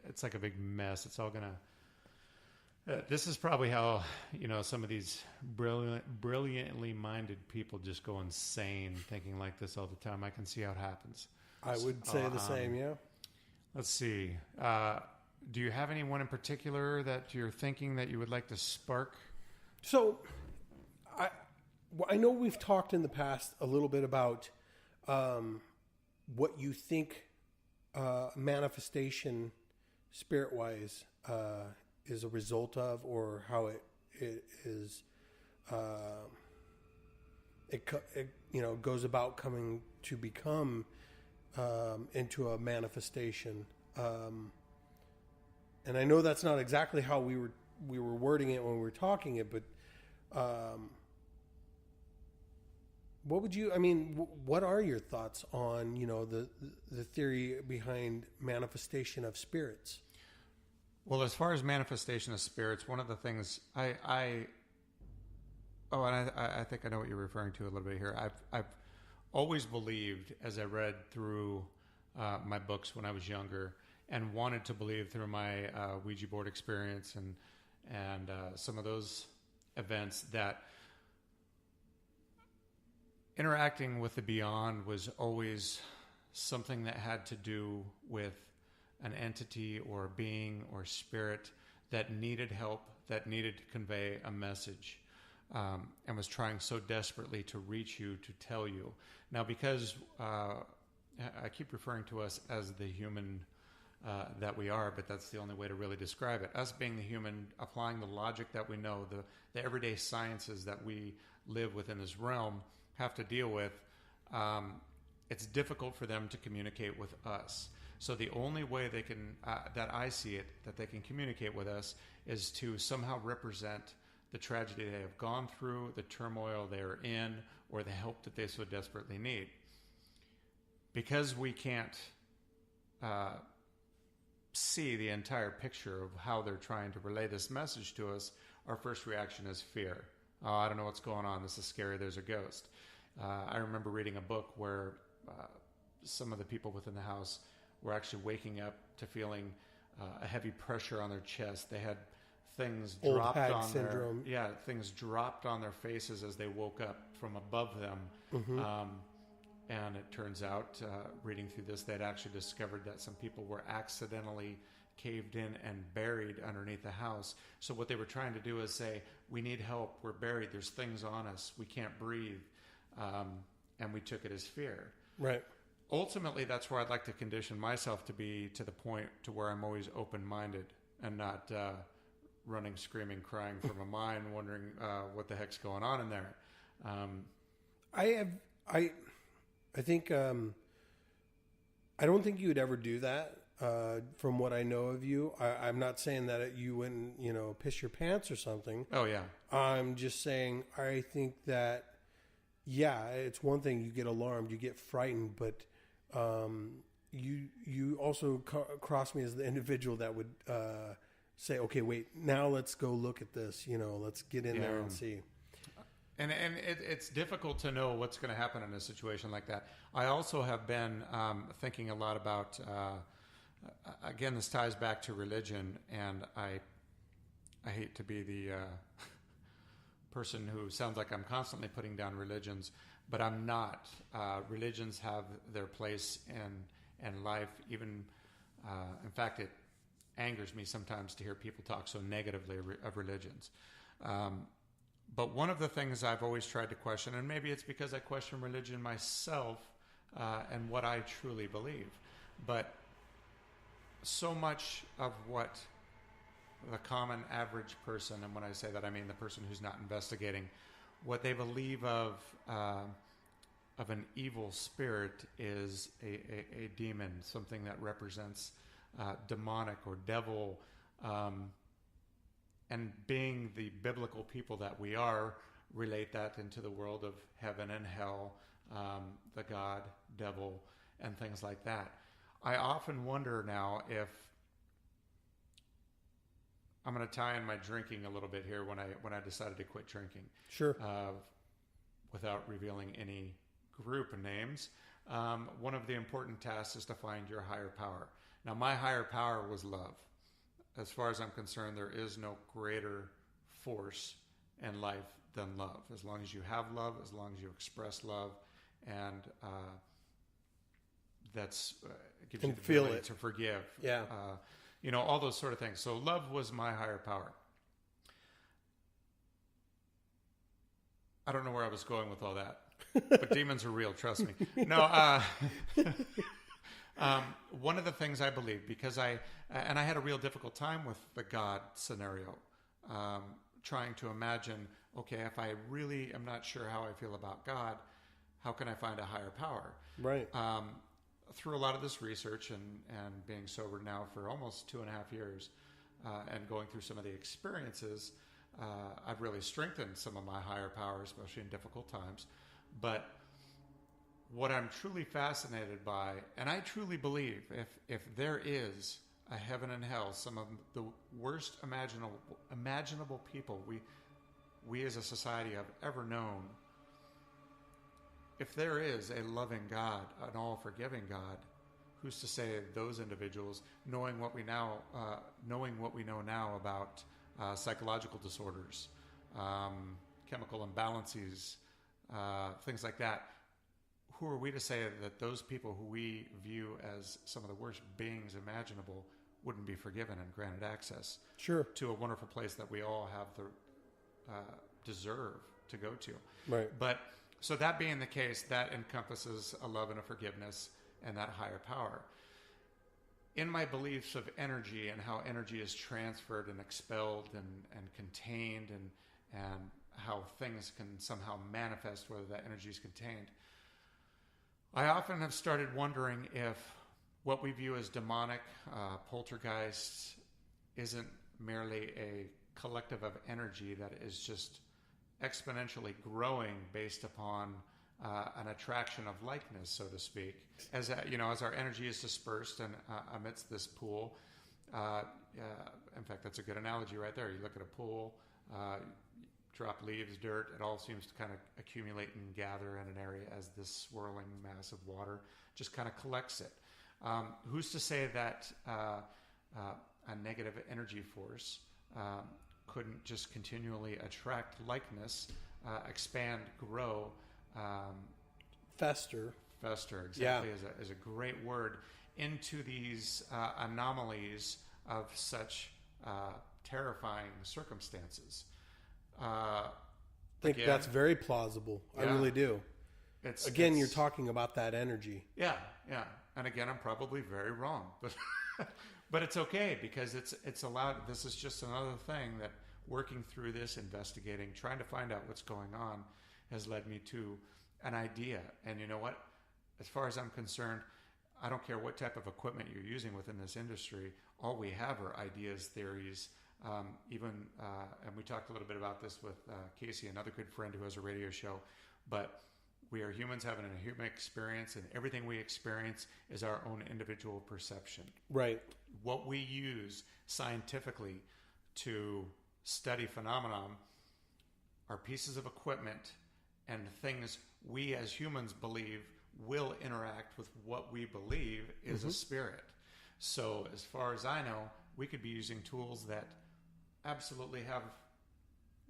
It's like a big mess. It's all gonna. This is probably how some of these brilliantly minded people just go insane thinking like this all the time. I can see how it happens. I would say the same. Yeah. Let's see. Do you have anyone in particular that you're thinking that you would like to spark? So, I know we've talked in the past a little bit about what you think manifestation, spirit-wise, is a result of, or how it is. It goes about coming to become into a manifestation, and I know that's not exactly how we were wording it when we were talking it, but. What would you? What are your thoughts on the theory behind manifestation of spirits? Well, as far as manifestation of spirits, one of the things I think I know what you're referring to a little bit here. I've always believed, as I read through my books when I was younger, and wanted to believe through my Ouija board experience and some of those events, that interacting with the beyond was always something that had to do with an entity or a being or spirit that needed help, that needed to convey a message, and was trying so desperately to reach you, to tell you. Now, because I keep referring to us as the human that we are, but that's the only way to really describe it. Us being the human, applying the logic that we know, the everyday sciences that we live within this realm, have to deal with, it's difficult for them to communicate with us. So the only way they can, that I see it, that they can communicate with us is to somehow represent the tragedy they have gone through, the turmoil they are in, or the help that they so desperately need. Because we can't see the entire picture of how they're trying to relay this message to us, our first reaction is fear. Oh, I don't know what's going on. This is scary. There's a ghost. I remember reading a book where some of the people within the house were actually waking up to feeling a heavy pressure on their chest. They had things dropped on syndrome. Things dropped on their faces as they woke up from above them. And it turns out, reading through this, they'd actually discovered that some people were accidentally caved in and buried underneath the house. So what they were trying to do is say, we need help, we're buried, there's things on us, we can't breathe. And we took it as fear. Right. Ultimately, that's where I'd like to condition myself to be, to the point to where I'm always open-minded and not running, screaming, crying from a mine, wondering what the heck's going on in there. I think I don't think you would ever do that. From what I know of you, I'm not saying that you wouldn't, piss your pants or something. Oh yeah. I'm just saying I think that, yeah, it's one thing you get alarmed, you get frightened, but you also cross me as the individual that would say, okay, wait, now let's go look at this. Let's get in there and see. And it's difficult to know what's going to happen in a situation like that. I also have been thinking a lot about, again, this ties back to religion, and I hate to be the person who sounds like I'm constantly putting down religions, but I'm not. Religions have their place in life. Even, in fact, it angers me sometimes to hear people talk so negatively of religions. But one of the things I've always tried to question, and maybe it's because I question religion myself and what I truly believe, but so much of what the common average person, and when I say that, I mean the person who's not investigating, what they believe of an evil spirit is a demon, something that represents demonic or devil. And being the biblical people that we are, relate that into the world of heaven and hell, the God, devil, and things like that. I often wonder now if I'm going to tie in my drinking a little bit here when I decided to quit drinking. Sure. Without revealing any group names. One of the important tasks is to find your higher power. Now, my higher power was love. As far as I'm concerned, there is no greater force in life than love. As long as you have love, as long as you express love, and that's gives you the ability to forgive. Yeah. All those sort of things. So love was my higher power. I don't know where I was going with all that, but demons are real, trust me. No, one of the things I believe, because I had a real difficult time with the God scenario, trying to imagine, okay, if I really am not sure how I feel about God, how can I find a higher power? Right. Through a lot of this research and being sober now for almost 2.5 years, and going through some of the experiences, I've really strengthened some of my higher power, especially in difficult times. But what I'm truly fascinated by, and I truly believe, if there is a heaven and hell, some of the worst imaginable people we as a society have ever known, if there is a loving God, an all-forgiving God, who's to say those individuals, knowing what we know now about psychological disorders, chemical imbalances, things like that, who are we to say that those people who we view as some of the worst beings imaginable wouldn't be forgiven and granted access to a wonderful place that we all have the deserve to go to? Right. But so that being the case, that encompasses a love and a forgiveness and that higher power. In my beliefs of energy and how energy is transferred and expelled and contained and how things can somehow manifest, whether that energy is contained, I often have started wondering if what we view as demonic, poltergeists, isn't merely a collective of energy that is just exponentially growing based upon an attraction of likeness, so to speak. As our energy is dispersed and amidst this pool, in fact, that's a good analogy right there. You look at a pool, drop leaves, dirt, it all seems to kind of accumulate and gather in an area as this swirling mass of water just kind of collects it. Who's to say that a negative energy force couldn't just continually attract likeness, expand, grow, fester, exactly, is a great word, into these anomalies of such terrifying circumstances. I think that's very plausible. Yeah. I really do. You're talking about that energy. Yeah. And again, I'm probably very wrong, but but it's okay, because it's allowed. This is just another thing that working through this, investigating, trying to find out what's going on, has led me to an idea. And you know what? As far as I'm concerned, I don't care what type of equipment you're using within this industry. All we have are ideas, theories, and we talked a little bit about this with Casey, another good friend who has a radio show, but we are humans having a human experience, and everything we experience is our own individual perception. Right. What we use scientifically to study phenomenon are pieces of equipment and things we as humans believe will interact with what we believe is a spirit. So as far as I know, we could be using tools that absolutely have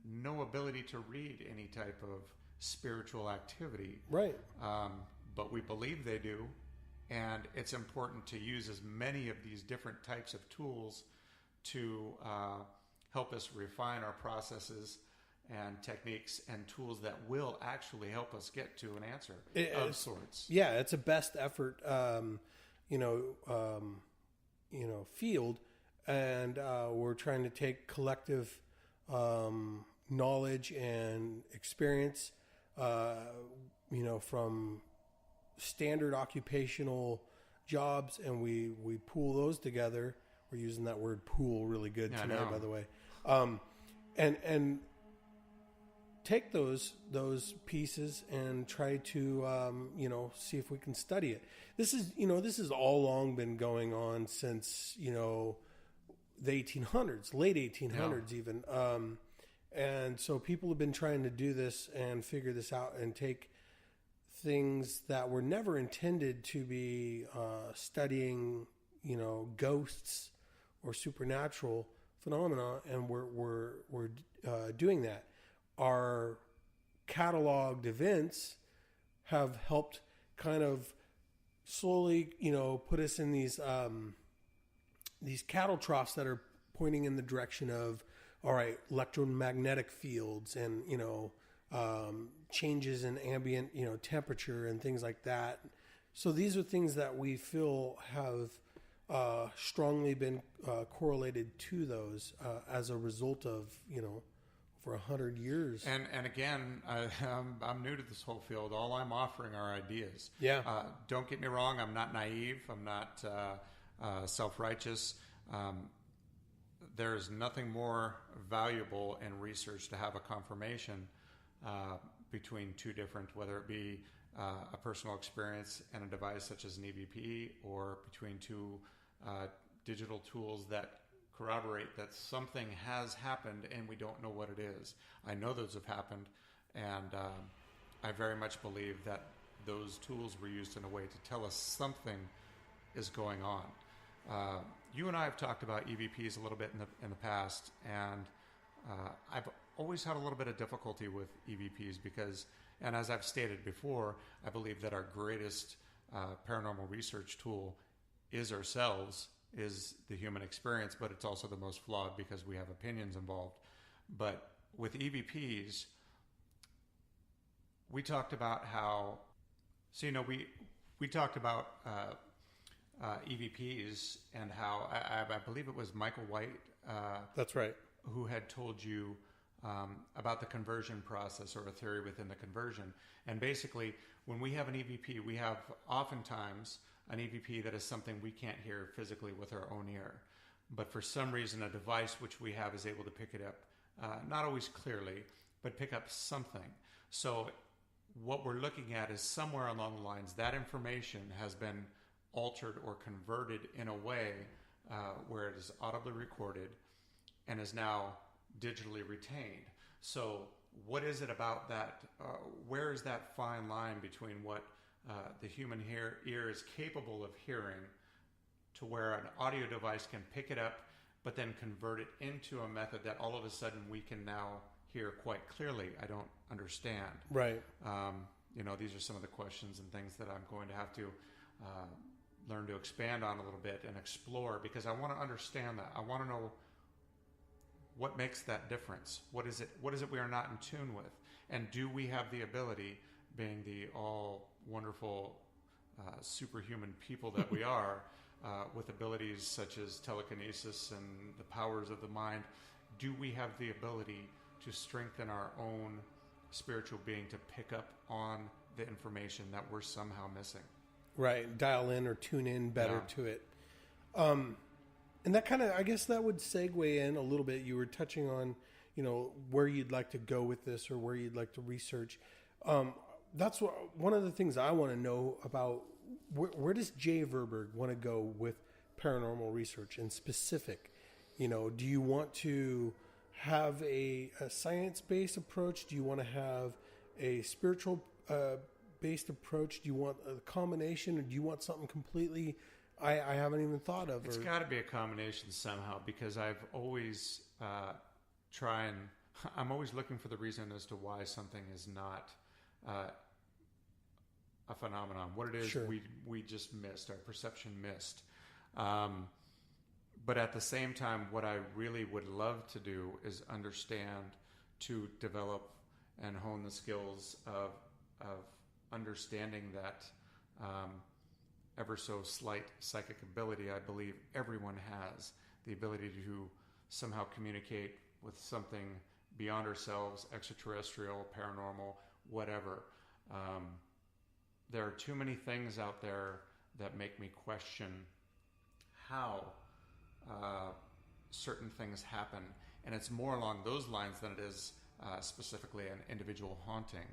no ability to read any type of spiritual activity. Right. But we believe they do. And it's important to use as many of these different types of tools to help us refine our processes and techniques and tools that will actually help us get to an answer of sorts. Yeah, it's a best effort, field. and we're trying to take collective knowledge and experience, from standard occupational jobs, and we pool those together. We're using that word "pool" really good tonight, by the way, and take those pieces and try to see if we can study it. This is all long been going on since the 1800s, late 1800s even, and so people have been trying to do this and figure this out and take things that were never intended to be studying ghosts or supernatural phenomena, and we're doing that. Our cataloged events have helped kind of slowly, put us in these cattle troughs that are pointing in the direction of, all right, electromagnetic fields and, changes in ambient, temperature and things like that. So these are things that we feel have strongly been correlated to those as a result of, for 100 years. And again, I'm new to this whole field. All I'm offering are ideas. Yeah. Don't get me wrong. I'm not naive. I'm not self-righteous. There is nothing more valuable in research to have a confirmation between two different, whether it be a personal experience and a device such as an EVP, or between two digital tools that corroborate that something has happened and we don't know what it is. I know those have happened, and I very much believe that those tools were used in a way to tell us something is going on. You and I have talked about EVPs a little bit in the past, and I've always had a little bit of difficulty with EVPs because, and as I've stated before, I believe that our greatest paranormal research tool is ourselves, is the human experience, but it's also the most flawed because we have opinions involved. But with EVPs, we talked about how, we talked about EVPs and how I believe it was Michael White. That's right. Who had told you about the conversion process, or a theory within the conversion. And basically, when we have an EVP, we have oftentimes an EVP that is something we can't hear physically with our own ear. But for some reason, a device which we have is able to pick it up, not always clearly, but pick up something. So what we're looking at is somewhere along the lines, that information has been altered or converted in a way where it is audibly recorded and is now digitally retained. So what is it about that? Where is that fine line between what the human ear is capable of hearing to where an audio device can pick it up, but then convert it into a method that all of a sudden we can now hear quite clearly? I don't understand. Right. These are some of the questions and things that I'm going to have to learn to expand on a little bit and explore, because I want to understand that. I want to know what makes that difference. What is it we are not in tune with? And do we have the ability, being the all wonderful superhuman people that we are, with abilities such as telekinesis and the powers of the mind, do we have the ability to strengthen our own spiritual being to pick up on the information that we're somehow missing? Right. Dial in or tune in better to it. And that kind of, I guess that would segue in a little bit. You were touching on, where you'd like to go with this or where you'd like to research. That's one of the things I want to know about. Where does Jay Verburg want to go with paranormal research in specific? Do you want to have a science-based approach? Do you want to have a spiritual based approach? Do you want a combination, or do you want something completely I haven't even thought of? It's got to be a combination somehow, because I've always I'm always looking for the reason as to why something is not a phenomenon. What it is, sure, we just missed, our perception missed. But at the same time, what I really would love to do is understand, to develop and hone the skills of understanding that ever so slight psychic ability I believe everyone has, the ability to somehow communicate with something beyond ourselves, extraterrestrial, paranormal, whatever. There are too many things out there that make me question how certain things happen. And it's more along those lines than it is specifically an individual haunting.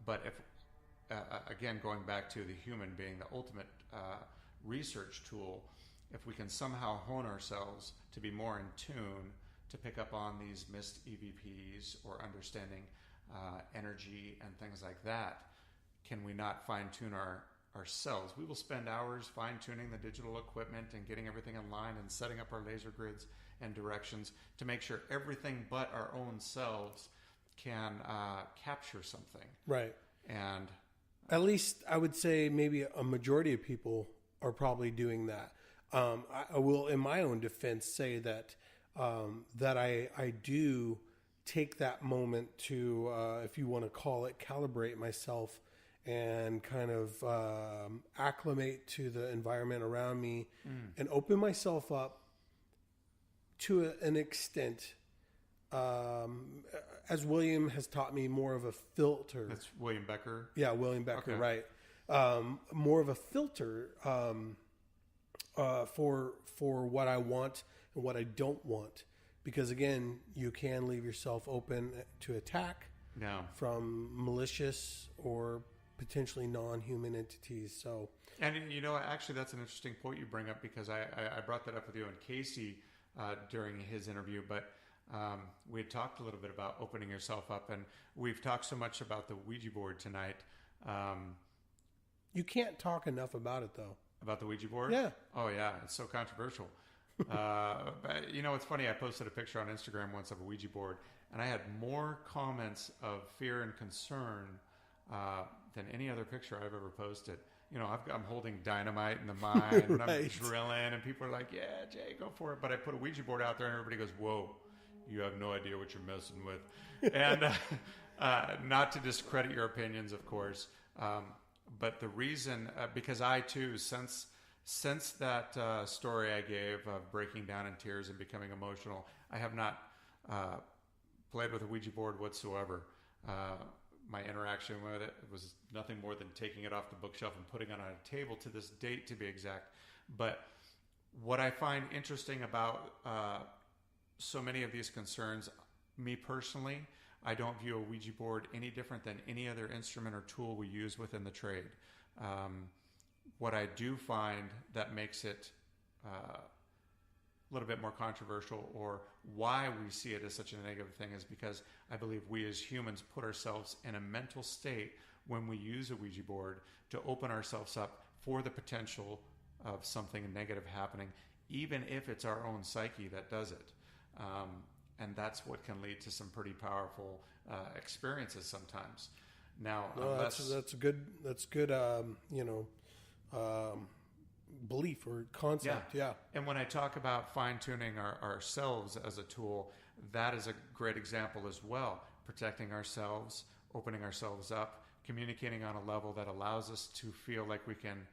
But if, again, going back to the human being the ultimate research tool, if we can somehow hone ourselves to be more in tune, to pick up on these missed EVPs or understanding energy and things like that, can we not fine-tune ourselves? We will spend hours fine-tuning the digital equipment and getting everything in line and setting up our laser grids and directions to make sure everything but our own selves can capture something. Right. And at least I would say maybe a majority of people are probably doing that. I will, in my own defense, say that that I do take that moment to, if you want to call it, calibrate myself and kind of acclimate to the environment around me and open myself up to an extent, as William has taught me, more of a filter. That's William Becker? Yeah, William Becker, okay. Right. More of a filter for what I want and what I don't want. Because, again, you can leave yourself open to attack from malicious or potentially non-human entities. So, and actually, that's an interesting point you bring up, because I brought that up with you and Casey during his interview. But we had talked a little bit about opening yourself up, and we've talked so much about the Ouija board tonight. You can't talk enough about it, though. About the Ouija board? Yeah. Oh, yeah. It's so controversial. But it's funny. I posted a picture on Instagram once of a Ouija board, and I had more comments of fear and concern than any other picture I've ever posted. I'm holding dynamite in the mine, and Right. I'm drilling, and people are like, "Yeah, Jay, go for it." But I put a Ouija board out there, and everybody goes, "Whoa, you have no idea what you're messing with." And not to discredit your opinions, of course, but the reason, because I too, since that story I gave of breaking down in tears and becoming emotional, I have not played with a Ouija board whatsoever. My interaction with it was nothing more than taking it off the bookshelf and putting it on a table, to this date, to be exact. But what I find interesting about so many of these concerns, me personally, I don't view a Ouija board any different than any other instrument or tool we use within the trade. What I do find that makes it a little bit more controversial, or why we see it as such a negative thing, is because I believe we as humans put ourselves in a mental state when we use a Ouija board to open ourselves up for the potential of something negative happening, even if it's our own psyche that does it. And that's what can lead to some pretty powerful experiences sometimes. Now, that's good. That's good. Belief or concept. Yeah. And when I talk about fine-tuning ourselves as a tool, that is a great example as well. Protecting ourselves, opening ourselves up, communicating on a level that allows us to feel like we can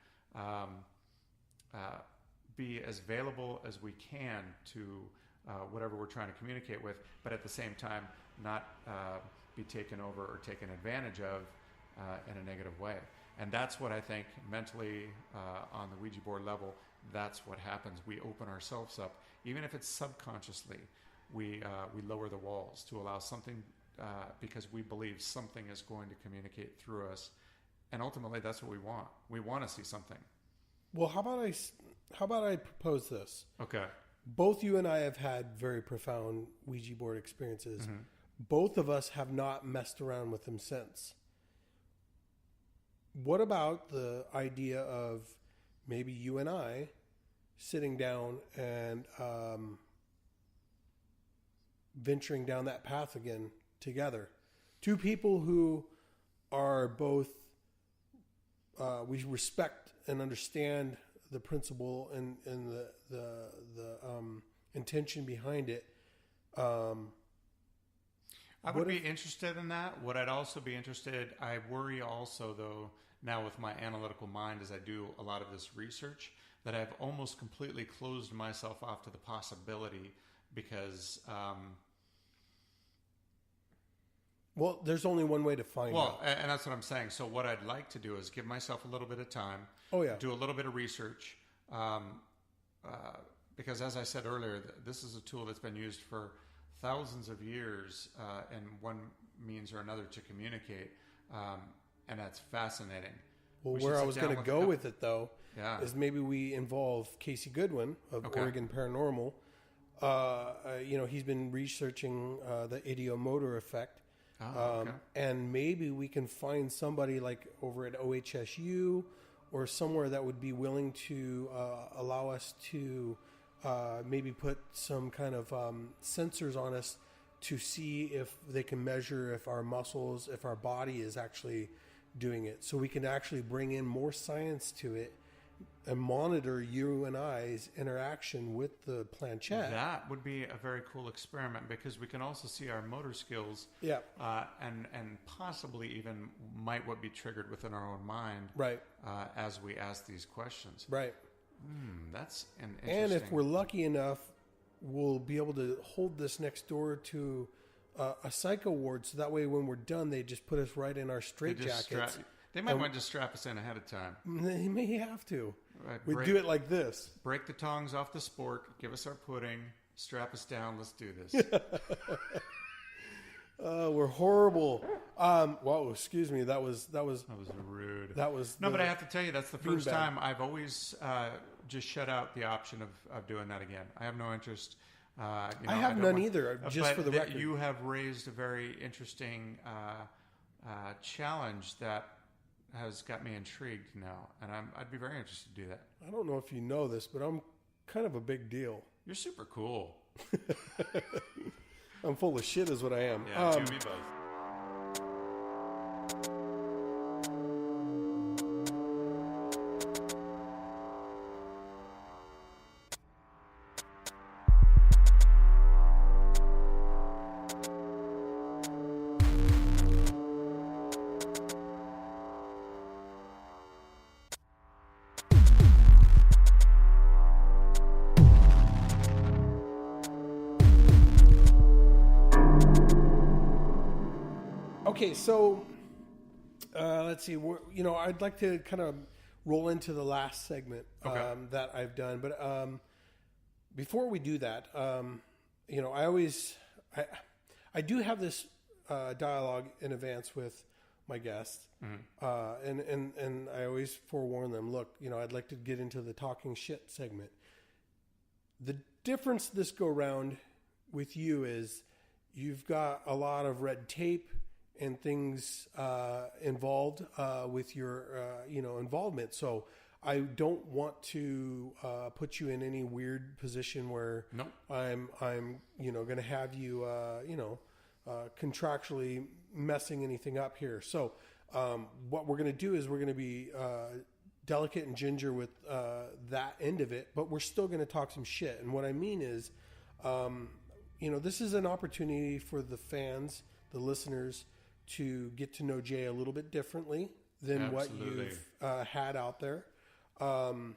be as available as we can to whatever we're trying to communicate with, but at the same time not be taken over or taken advantage of in a negative way. And that's what I think mentally on the Ouija board level, that's what happens. We open ourselves up, even if it's subconsciously. We lower the walls to allow something, because we believe something is going to communicate through us, and ultimately that's what we want. We want to see something. Well, how about I propose this? Okay. Both you and I have had very profound Ouija board experiences. Mm-hmm. Both of us have not messed around with them since. What about the idea of maybe you and I sitting down and venturing down that path again together? Two people who are both, we respect and understand the principle and the intention behind it. I would be interested in that. What I'd also be interested, I worry also though, now with my analytical mind as I do a lot of this research, that I've almost completely closed myself off to the possibility because. Well, there's only one way to find out. Well, and that's what I'm saying. So what I'd like to do is give myself a little bit of time. Oh, yeah. Do a little bit of research. Because as I said earlier, this is a tool that's been used for thousands of years in one means or another to communicate. And that's fascinating. Well, where I was going to go with it, though, yeah. is maybe we involve Casey Goodwin of Oregon Paranormal. He's been researching the ideomotor effect. And maybe we can find somebody like over at OHSU or somewhere that would be willing to allow us to maybe put some kind of sensors on us to see if they can measure if our muscles, if our body is actually doing it. So we can actually bring in more science to it and monitor you and I's interaction with the planchette. That would be a very cool experiment because we can also see our motor skills. Yeah. And possibly even might what be triggered within our own mind. Right. As we ask these questions. Right. That's an interesting. And if we're lucky enough, we'll be able to hold this next door to a psycho ward. So that way when we're done, they just put us right in our straitjackets. They might want to just strap us in ahead of time. They may have to. Right, we do it like this. Break the tongs off the sport. Give us our pudding. Strap us down. Let's do this. We're horrible. Whoa, excuse me. That was rude. That was but I have to tell you, that's the first time I've always just shut out the option of doing that again. I have no interest. I have none either. Just for the record, you have raised a very interesting challenge that has got me intrigued now, and I'd be very interested to do that. I don't know if you know this, but I'm kind of a big deal. You're super cool. I'm full of shit is what I am. Yeah, you and me both. Okay, so let's see. I'd like to kind of roll into the last segment that I've done, but before we do that, I do have this dialogue in advance with my guests, and I always forewarn them. Look, I'd like to get into the talking shit segment. The difference this go round with you is you've got a lot of red tape and things involved with your involvement. So I don't want to put you in any weird position where I'm going to have you contractually messing anything up here. So what we're going to do is we're going to be delicate and ginger with that end of it, but we're still going to talk some shit. And what I mean is, this is an opportunity for the fans, the listeners, to get to know Jay a little bit differently than what you've had out there. And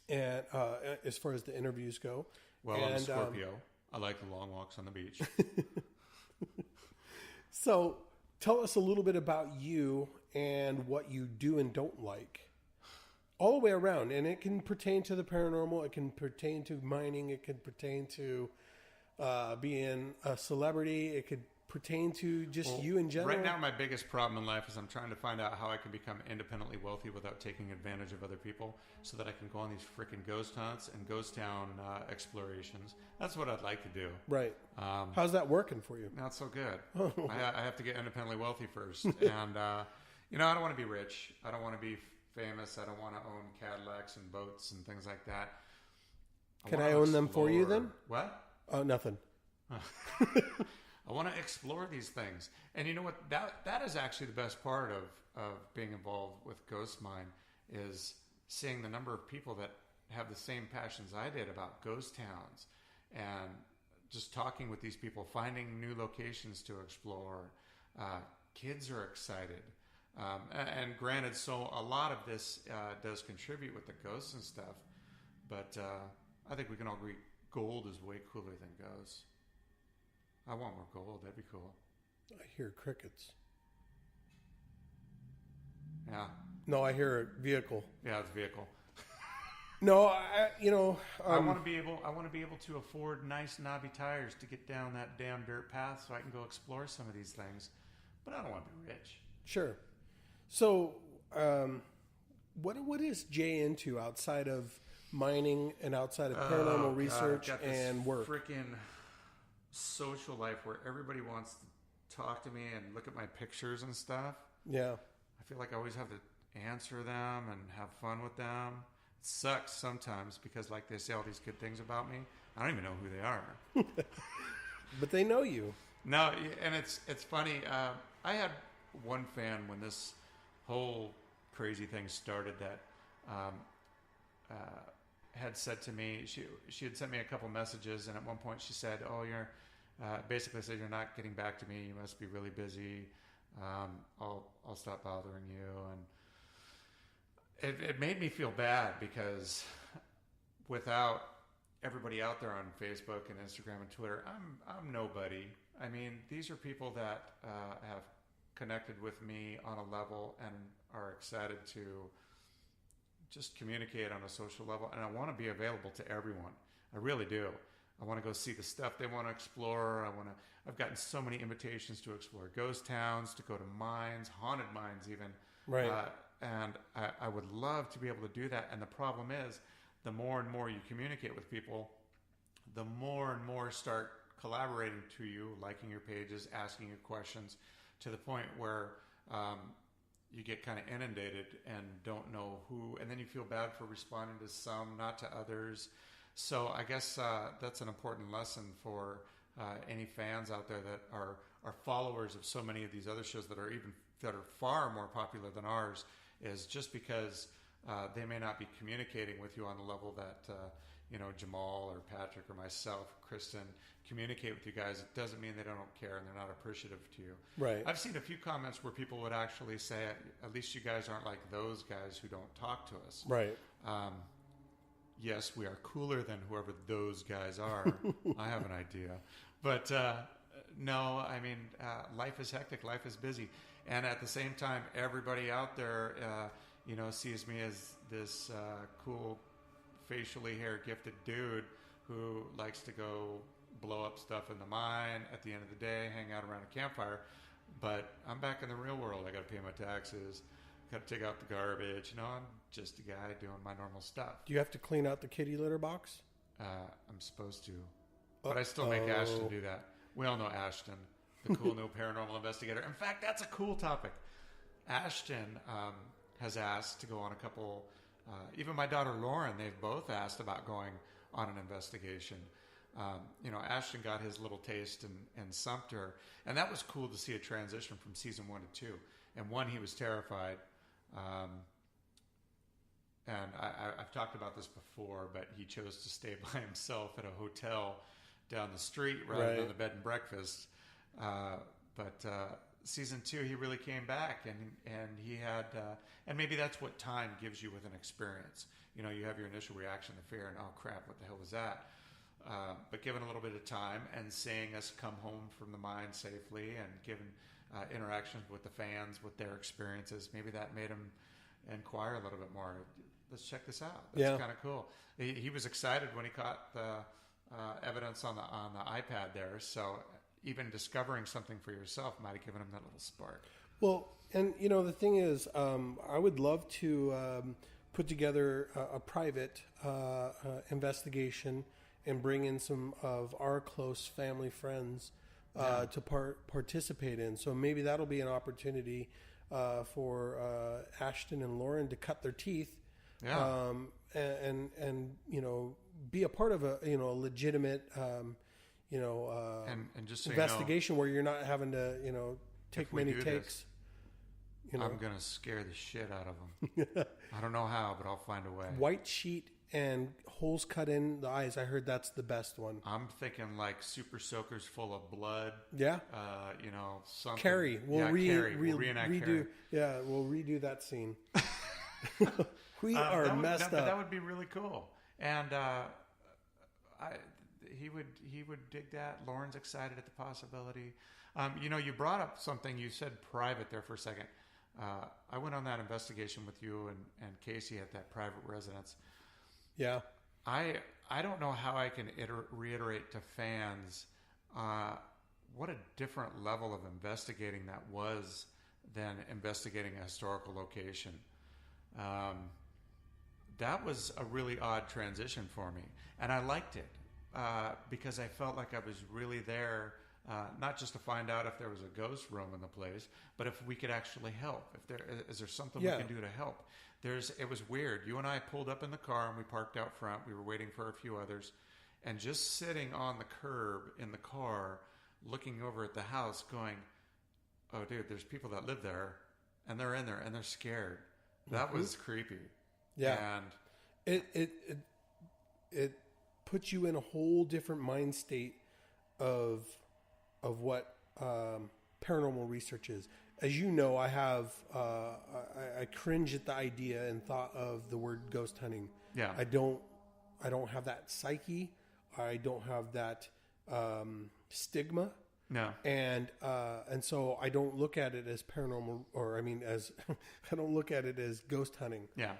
as far as the interviews go. Well, I'm a Scorpio. I like the long walks on the beach. So tell us a little bit about you and what you do and don't like. All the way around. And it can pertain to the paranormal. It can pertain to mining. It can pertain to being a celebrity. It could pertain to just you in general. Right now, my biggest problem in life is I'm trying to find out how I can become independently wealthy without taking advantage of other people, so that I can go on these freaking ghost hunts and ghost town explorations. That's what I'd like to do. Right. How's that working for you? Not so good. I have to get independently wealthy first, and I don't want to be rich. I don't want to be famous. I don't want to own Cadillacs and boats and things like that. Can I own them for you then? What? Oh, nothing. I want to explore these things. And you know what? That is actually the best part of being involved with Ghost Mine, is seeing the number of people that have the same passions I did about ghost towns, and just talking with these people, finding new locations to explore. Kids are excited. And granted, so a lot of this does contribute with the ghosts and stuff, but I think we can all agree gold is way cooler than ghosts. I want more gold. That'd be cool. I hear crickets. Yeah. No, I hear a vehicle. Yeah, it's a vehicle. No, I want to be able to afford nice knobby tires to get down that damn dirt path so I can go explore some of these things. But I don't want to be rich. Sure. So, what is Jay into outside of mining and outside of paranormal research and work? Freaking social life where everybody wants to talk to me and look at my pictures and stuff. Yeah. I feel like I always have to answer them and have fun with them. It sucks sometimes because, like, they say all these good things about me. I don't even know who they are. But they know you. No, and it's funny. I had one fan when this whole crazy thing started that had said to me, she had sent me a couple messages, and at one point she said, "Oh, you're basically said you're not getting back to me. You must be really busy. I'll stop bothering you." And it made me feel bad because without everybody out there on Facebook and Instagram and Twitter, I'm nobody. I mean, these are people that have connected with me on a level and are excited to just communicate on a social level, and I want to be available to everyone. I really do. I want to go see the stuff they want to explore. I've gotten so many invitations to explore ghost towns, to go to mines, haunted mines even. Right. And I would love to be able to do that. And the problem is, the more and more you communicate with people, the more and more start collaborating to you, liking your pages, asking you questions, to the point where you get kind of inundated and don't know who, and then you feel bad for responding to some, not to others. So I guess that's an important lesson for any fans out there that are followers of so many of these other shows that are far more popular than ours, is just because they may not be communicating with you on the level that Jamal or Patrick or myself, Kristen, communicate with you guys. It doesn't mean they don't care and they're not appreciative to you. Right. I've seen a few comments where people would actually say, "At least you guys aren't like those guys who don't talk to us." Right. Yes, we are cooler than whoever those guys are. I have an idea. But no, I mean, life is hectic. Life is busy. And at the same time, everybody out there, sees me as this cool, facially hair gifted dude who likes to go blow up stuff in the mine at the end of the day, hang out around a campfire. But I'm back in the real world. I got to pay my taxes. Got to take out the garbage. I'm just a guy doing my normal stuff. Do you have to clean out the kitty litter box? I'm supposed to. But I still make Ashton do that. We all know Ashton, the cool new paranormal investigator. In fact, that's a cool topic. Ashton has asked to go on a couple, even my daughter Lauren, they've both asked about going on an investigation. Ashton got his little taste in Sumter, and that was cool to see a transition from season 1 to 2. And 1, he was terrified. And I've talked about this before, but he chose to stay by himself at a hotel down the street rather than the bed and breakfast. But season 2, he really came back, and he had, and maybe that's what time gives you with an experience. You have your initial reaction to fear and, oh crap, what the hell was that? But given a little bit of time and seeing us come home from the mine safely, and given interactions with the fans, with their experiences, maybe that made him inquire a little bit more. Let's check this out. That's kind of cool. He was excited when he caught the evidence on the iPad there. So even discovering something for yourself might have given him that little spark. Well, and the thing is, I would love to put together a private investigation and bring in some of our close family friends to participate in. So maybe that'll be an opportunity for Ashton and Lauren to cut their teeth, and be a part of a legitimate and just so investigation where you're not having to take many takes. I'm gonna scare the shit out of them. I don't know how, but I'll find a way. White sheet and holes cut in the eyes. I heard that's the best one. I'm thinking like super soakers full of blood. Yeah. Something. Carrie. We'll reenact redo. Carrie. Yeah, we'll redo that scene. We are messed up. But that would be really cool. And he would dig that. Lauren's excited at the possibility. You brought up something. You said private there for a second. I went on that investigation with you and Casey at that private residence. Yeah. I don't know how I can reiterate to fans what a different level of investigating that was than investigating a historical location. That was a really odd transition for me, and I liked it because I felt like I was really there, not just to find out if there was a ghost room in the place, but if we could actually help. Is there something we can do to help? It was weird. You and I pulled up in the car and we parked out front. We were waiting for a few others, and just sitting on the curb in the car, looking over at the house, going, "Oh, dude, there's people that live there, and they're in there, and they're scared." That was creepy. Yeah, and it puts you in a whole different mind state of what paranormal research is. As you know, I have I cringe at the idea and thought of the word ghost hunting. Yeah, I don't have that psyche. I don't have that stigma. No, and so I don't look at it as paranormal, or as I don't look at it as ghost hunting. Yeah.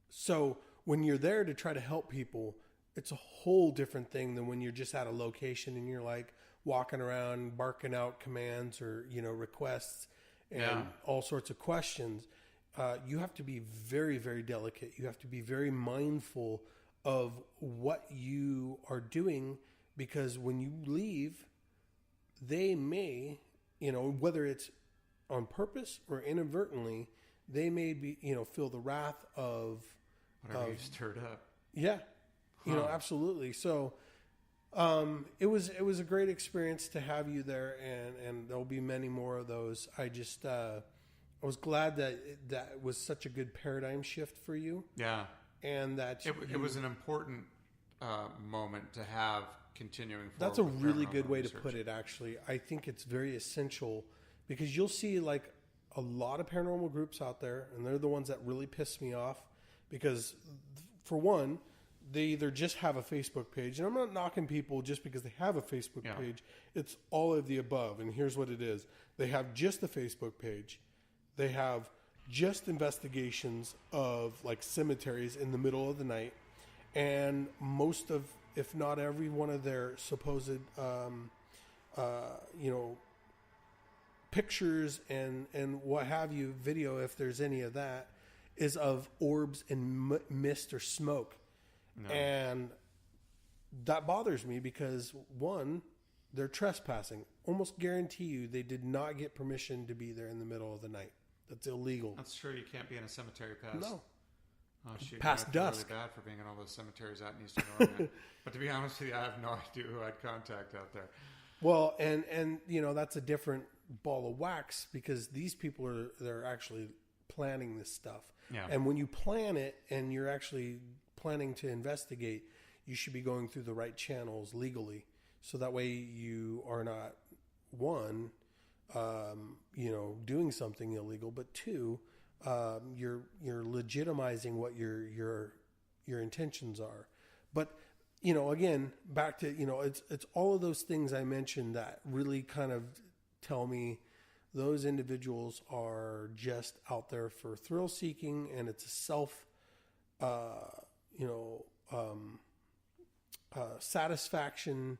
So when you're there to try to help people, it's a whole different thing than when you're just at a location and you're like walking around barking out commands or requests and all sorts of questions. You have to be very, very delicate. You have to be very mindful of what you are doing, because when you leave, they may, whether it's on purpose or inadvertently, they may be, feel the wrath of whatever you stirred up. Yeah, absolutely. So it was a great experience to have you there, and there'll be many more of those. I just I was glad that was such a good paradigm shift for you. Yeah, and that it was an important moment to have continuing forward. That's a with really paranormal good way research. to put it, actually. I think it's very essential, because you'll see like a lot of paranormal groups out there, and they're the ones that really piss me off, because for one, they either just have a Facebook page, and I'm not knocking people just because they have a Facebook page. It's all of the above, and here's what it is. They have just the Facebook page. They have just investigations of like cemeteries in the middle of the night, and most of, if not every one of their supposed, pictures and what have you, video, if there's any of that, is of orbs and mist or smoke. No. And that bothers me because, one, they're trespassing. Almost guarantee you they did not get permission to be there in the middle of the night. That's illegal. That's true. You can't be in a cemetery past. No. Oh, shoot. Past dusk. Really bad for being in all those cemeteries out in Eastern Oregon. But to be honest with you, I have no idea who I'd contact out there. Well, and that's a different ball of wax, because these people they're actually planning this stuff. Yeah. And when you plan it and you're actually planning to investigate, you should be going through the right channels legally, so that way you are not, one, doing something illegal, but two, you're legitimizing what your intentions are. But again, back to it's all of those things I mentioned that really kind of tell me those individuals are just out there for thrill seeking, and it's a self satisfaction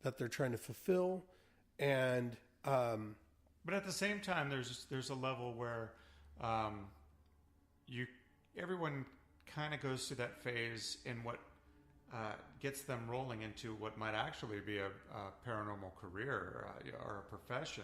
that they're trying to fulfill. And but at the same time, there's a level where everyone kind of goes through that phase in what gets them rolling into what might actually be a paranormal career or a profession.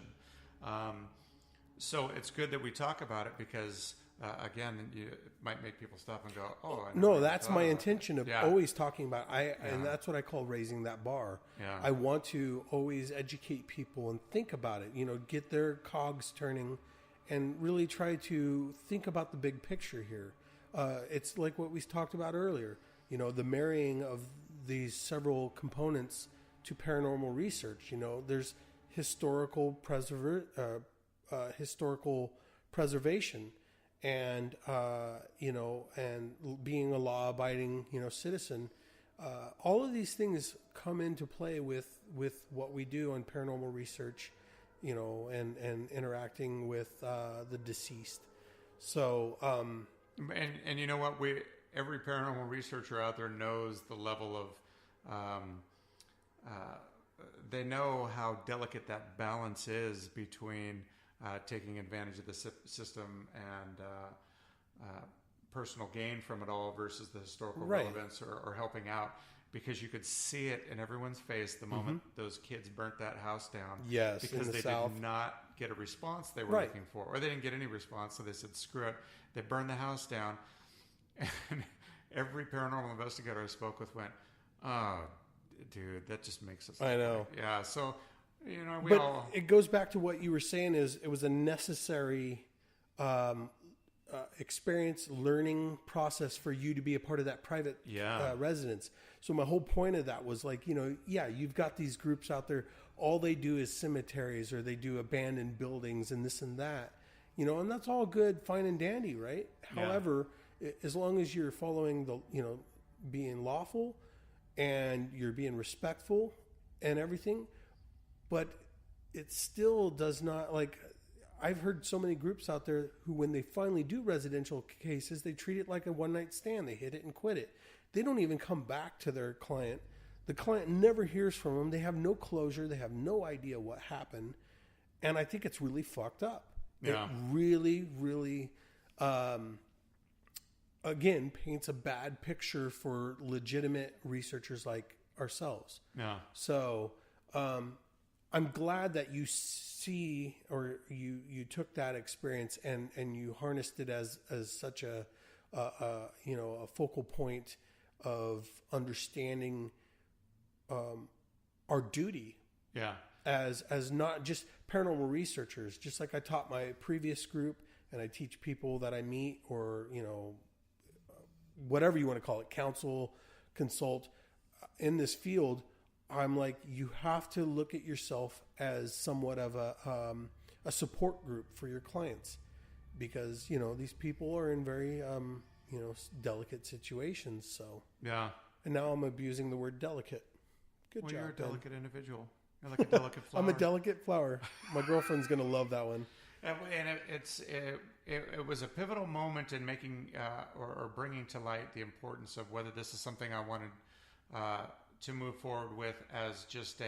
So it's good that we talk about it, because again, it might make people stop and go, "Oh, I no, that's my intention of always talking about. Yeah. And that's what I call raising that bar. Yeah. I want to always educate people and think about it. Get their cogs turning, and really try to think about the big picture here. It's like what we talked about earlier. You know, the marrying of these several components to paranormal research. You know, there's historical preservation, and you know, and being a law-abiding, you know, citizen. All of these things come into play with what we do on paranormal research, you know, and interacting with the deceased. So, and you know what? Every paranormal researcher out there knows the level of, they know how delicate that balance is between taking advantage of the system and personal gain from it all versus the historical relevance or helping out, because you could see it in everyone's face the moment those kids burnt that house down. Yes, because they did not get a response they were looking for, or they didn't get any response, so they said, screw it. They burned the house down, and every paranormal investigator I spoke with went, oh, dude, that just makes us... I know. Yeah, so, you know, it goes back to what you were saying, is it was a necessary... experience, learning process for you to be a part of that private residence. So my whole point of that was like, you know, you've got these groups out there, all they do is cemeteries, or they do abandoned buildings and this and that, you know, and that's all good, fine and dandy, right? Yeah. However, as long as you're following the, you know, being lawful and you're being respectful and everything, but it still does not, like, I've heard so many groups out there who, when they finally do residential cases, they treat it like a one-night stand. They hit it and quit it. They don't even come back to their client. The client never hears from them. They have no closure. They have no idea what happened. And I think it's really fucked up. Yeah. It really, really, again, paints a bad picture for legitimate researchers like ourselves. Yeah. So, I'm glad that you see, or you took that experience and you harnessed it as such a you know, a focal point of understanding our duty. Yeah. As not just paranormal researchers, just like I taught my previous group, and I teach people that I meet, or, you know, whatever you want to call it, counsel, consult in this field. I'm like, you have to look at yourself as somewhat of a support group for your clients, because, you know, these people are in very, you know, delicate situations. So, yeah. And now I'm abusing the word delicate. Good job. You're a delicate individual. You're like a delicate flower. I'm a delicate flower. My girlfriend's going to love that one. And it was a pivotal moment in making, or bringing to light the importance of whether this is something I wanted, to move forward with as just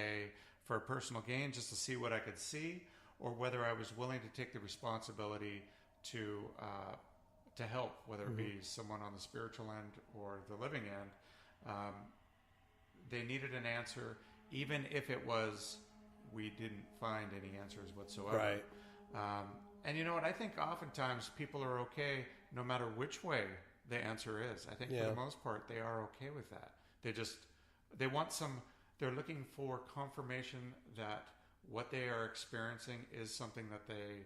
for a personal gain, just to see what I could see, or whether I was willing to take the responsibility to help, whether it be someone on the spiritual end or the living end. They needed an answer, even if it was, we didn't find any answers whatsoever. Right. And you know what? I think oftentimes people are okay no matter which way the answer is. I think for the most part, they are okay with that. They want they're looking for confirmation that what they are experiencing is something that they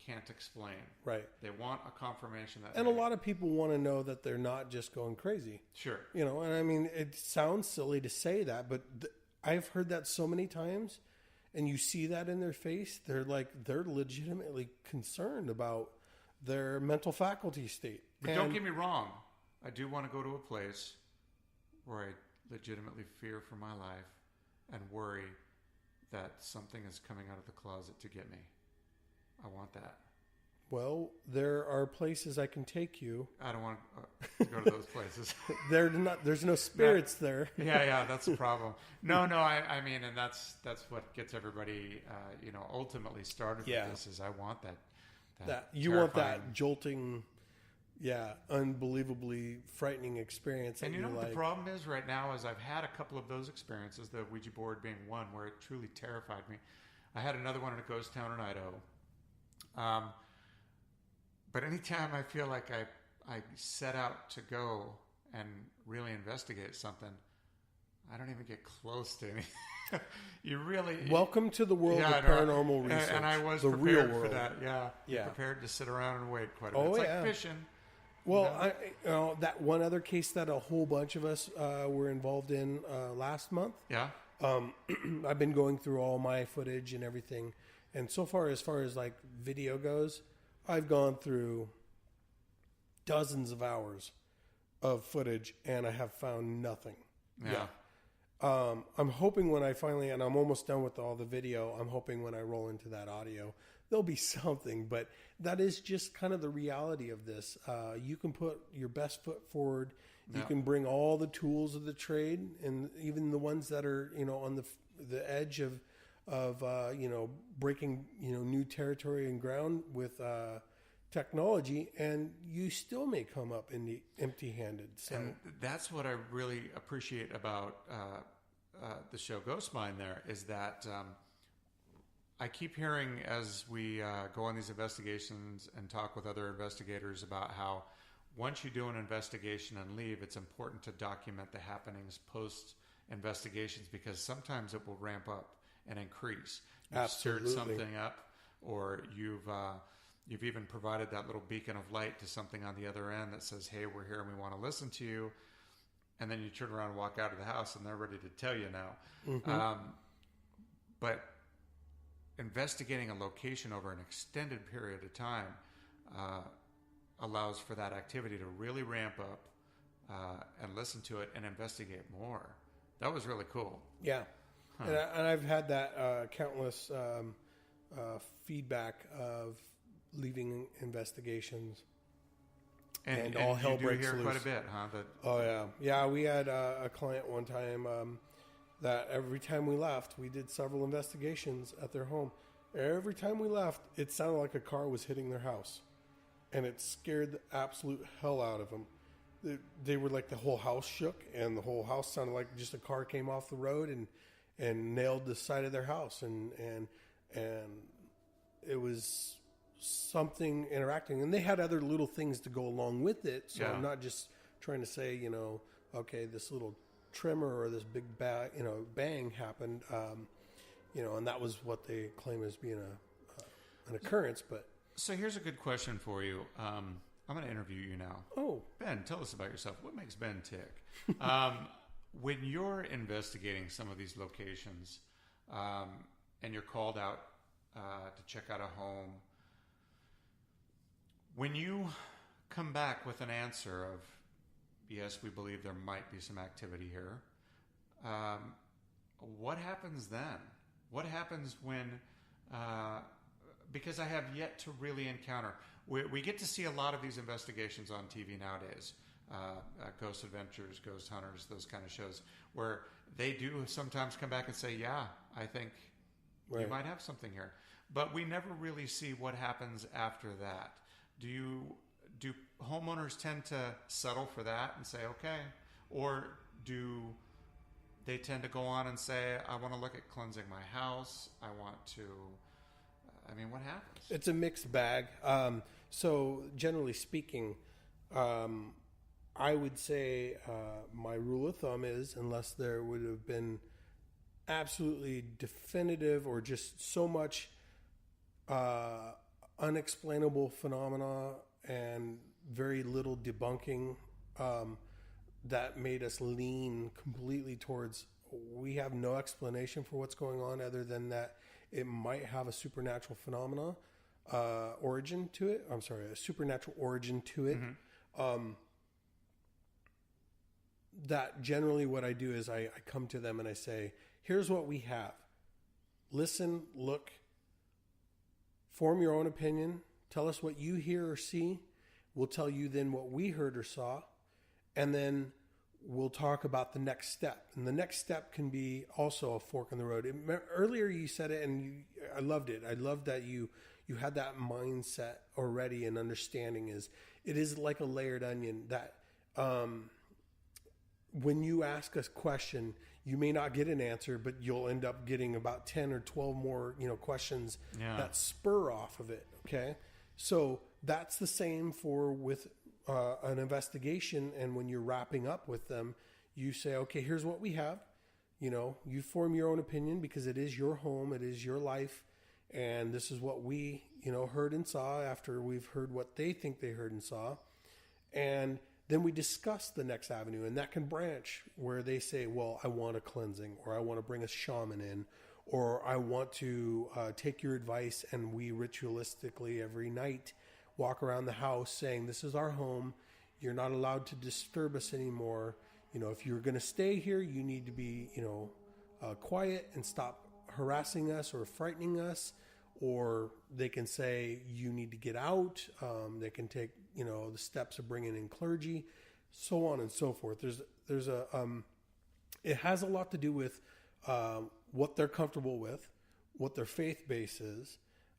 can't explain. Right. They want a confirmation that. And a lot of people want to know that they're not just going crazy. Sure. You know, and I mean, it sounds silly to say that, but I've heard that so many times, and you see that in their face. They're legitimately concerned about their mental faculty state. But don't get me wrong. I do want to go to a place where I legitimately fear for my life and worry that something is coming out of the closet to get me. I want that. Well, there are places I can take you. I don't want to go to those places. There's no spirits there. Yeah, that's the problem. No, I mean, and that's what gets everybody, you know, ultimately started with this. Is I want that you want that jolting. Yeah, unbelievably frightening experience. And you know what the problem is right now is I've had a couple of those experiences, the Ouija board being one, where it truly terrified me. I had another one in a ghost town in Idaho. But anytime I feel like I set out to go and really investigate something, I don't even get close to anything. Welcome to the world of paranormal research. And I was prepared for that. Yeah. Prepared to sit around and wait quite a bit. It's like fishing. Well, that one other case that a whole bunch of us were involved in last month. Yeah. I've been going through all my footage and everything, and so far as like video goes, I've gone through dozens of hours of footage, and I have found nothing. Yeah. I'm hoping when I finally, and I'm almost done with all the video, I'm hoping when I roll into that audio, there'll be something. But that is just kind of the reality of this. You can put your best foot forward. You can bring all the tools of the trade, and even the ones that are, on the edge of breaking, new territory and ground with technology, and you still may come up empty-handed. So and that's what I really appreciate about the show Ghost Mine. There is that I keep hearing as we go on these investigations and talk with other investigators about how once you do an investigation and leave, it's important to document the happenings post investigations, because sometimes it will ramp up and increase. You've stirred something up, or you've even provided that little beacon of light to something on the other end that says, hey, we're here and we want to listen to you. And then you turn around and walk out of the house and they're ready to tell you now. Mm-hmm. But investigating a location over an extended period of time allows for that activity to really ramp up and listen to it and investigate more. That was really cool. Yeah. Huh. And I've had that countless feedback of leaving investigations, and all hell breaks loose. Quite a bit, huh? Yeah. We had a client one time that every time we left, we did several investigations at their home. Every time we left, it sounded like a car was hitting their house, and it scared the absolute hell out of them. They were like, the whole house shook, and the whole house sounded like just a car came off the road and nailed the side of their house, and it was something interacting, and they had other little things to go along with it. So I'm not just trying to say, okay, this little tremor or this big bang happened, and that was what they claim as being an occurrence. But so here's a good question for you. I'm going to interview you now. Oh, Ben, tell us about yourself. What makes Ben tick? When you're investigating some of these locations, and you're called out to check out a home, when you come back with an answer of, yes, we believe there might be some activity here, what happens then? What happens when, because I have yet to really encounter, we get to see a lot of these investigations on TV nowadays, Ghost Adventures, Ghost Hunters, those kind of shows, where they do sometimes come back and say, yeah, I think you might have something here. But we never really see what happens after that. Do homeowners tend to settle for that and say, okay, or do they tend to go on and say, I want to look at cleansing my house, I want to, what happens? It's a mixed bag. So generally speaking, I would say my rule of thumb is, unless there would have been absolutely definitive or just so much unexplainable phenomena and very little debunking that made us lean completely towards, we have no explanation for what's going on other than that it might have a supernatural phenomena origin to it. I'm sorry, a supernatural origin to it. Mm-hmm. That generally what I do is I come to them and I say, here's what we have. Listen, look, form your own opinion. Tell us what you hear or see. We'll tell you then what we heard or saw. And then we'll talk about the next step. And the next step can be also a fork in the road. Earlier you said it, and I loved it. I loved that you had that mindset already, and understanding it is like a layered onion that when you ask a question, you may not get an answer, but you'll end up getting about 10 or 12 more, questions that spur off of it. Okay. So that's the same with an investigation. And when you're wrapping up with them, you say, okay, here's what we have. You form your own opinion because it is your home. It is your life. And this is what we, heard and saw after we've heard what they think they heard and saw. And then we discuss the next avenue, and that can branch where they say, well, I want a cleansing, or I want to bring a shaman in, or I want to take your advice, and we ritualistically every night walk around the house saying, this is our home. You're not allowed to disturb us anymore. If you're going to stay here, you need to be, quiet and stop harassing us or frightening us. Or they can say, you need to get out. They can take, the steps of bringing in clergy, so on and so forth. It has a lot to do with what they're comfortable with, what their faith base is,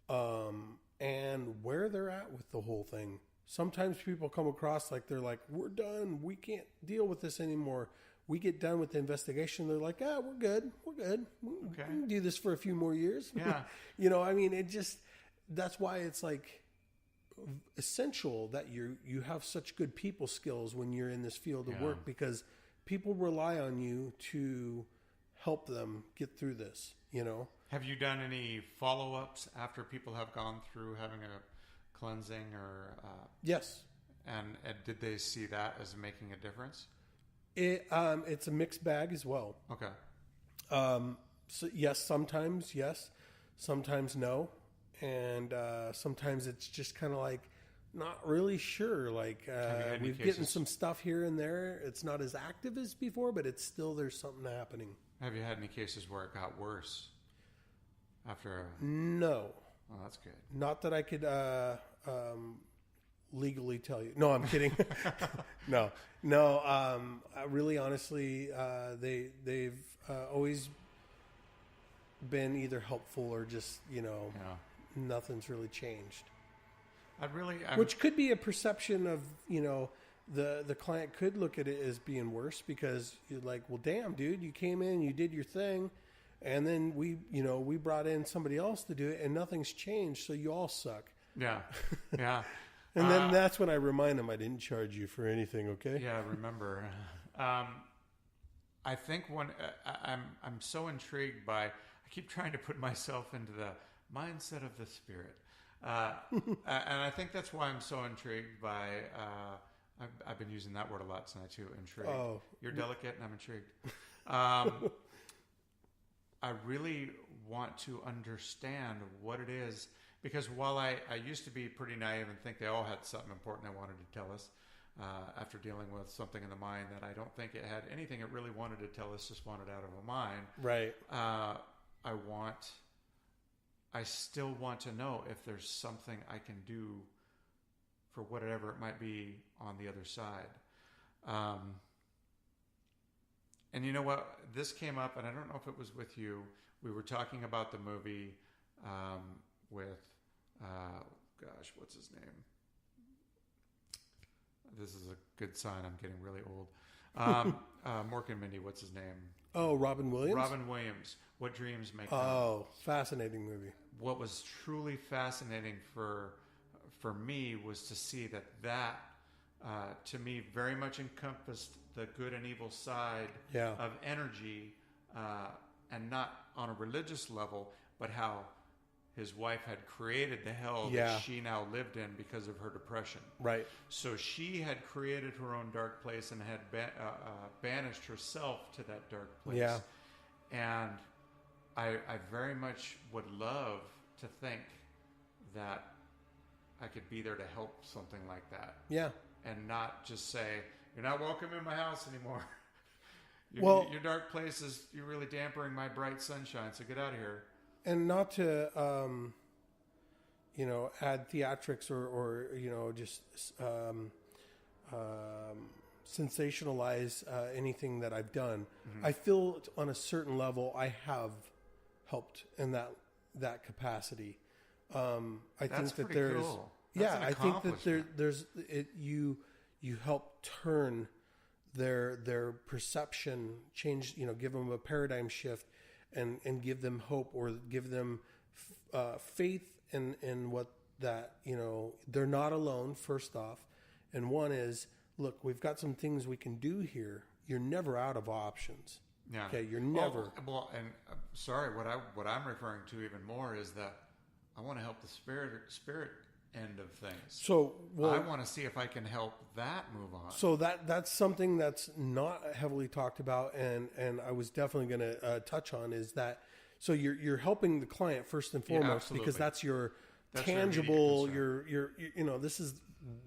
and where they're at with the whole thing. Sometimes people come across like they're like, we're done. We can't deal with this anymore. We get done with the investigation. They're like, we're good. We're good. We can do this for a few more years. Yeah. That's why it's like essential that you have such good people skills when you're in this field of work, because people rely on you to help them get through this, Have you done any follow-ups after people have gone through having a cleansing or... Yes. And did they see that as making a difference? It's a mixed bag as well. Okay. So yes, sometimes no. And sometimes it's just kind of like not really sure. Like we're getting some stuff here and there. It's not as active as before, but it's still, there's something happening. Have you had any cases where it got worse after? No. Oh, that's good. Not that I could legally tell you. No, I'm kidding. No. Really, honestly, they've always been either helpful or just nothing's really changed. Which could be a perception of the client could look at it as being worse, because you're like, well, damn, dude, you came in, you did your thing, and then we brought in somebody else to do it, and nothing's changed, so you all suck. Yeah. And then that's when I remind them I didn't charge you for anything, okay? Yeah, I remember. I think I'm so intrigued by, I keep trying to put myself into the mindset of the spirit. And I think that's why I'm so intrigued by, I've been using that word a lot tonight too, intrigued. Oh. You're delicate and I'm intrigued. I really want to understand what it is, because while I used to be pretty naive and think they all had something important they wanted to tell us, after dealing with something in the mind that I don't think it had anything it really wanted to tell us, just wanted out of a mind. Right. I still want to know if there's something I can do for whatever it might be on the other side. And you know what? This came up, and I don't know if it was with you. We were talking about the movie with, what's his name? This is a good sign. I'm getting really old. Mork and Mindy, what's his name? Oh, Robin Williams? Robin Williams. What Dreams May Come. Oh, fascinating movie. What was truly fascinating for me was to see that to me very much encompassed the good and evil side of energy, and not on a religious level, but how his wife had created the hell that she now lived in because of her depression. Right. So she had created her own dark place and had banished herself to that dark place. Yeah. And I very much would love to think that I could be there to help something like that. Yeah. And not just say, you're not welcome in my house anymore. Your dark place is, you're really dampering my bright sunshine, so get out of here. And not to, add theatrics or just sensationalize anything that I've done. Mm-hmm. I feel on a certain level I have helped in that capacity. I think that there's cool. I think that there's you help turn their perception, change, give them a paradigm shift and give them hope, or give them faith in what that, they're not alone, first off. And one is, look, we've got some things we can do here. You're never out of options. Yeah. Okay, you're never. Sorry, what I'm referring to even more is that I want to help the spirit end of things. So, well, I want to see if I can help that move on. So that's something that's not heavily talked about, and I was definitely going to touch on is that. So you're helping the client first and foremost because that's your tangible. Your this is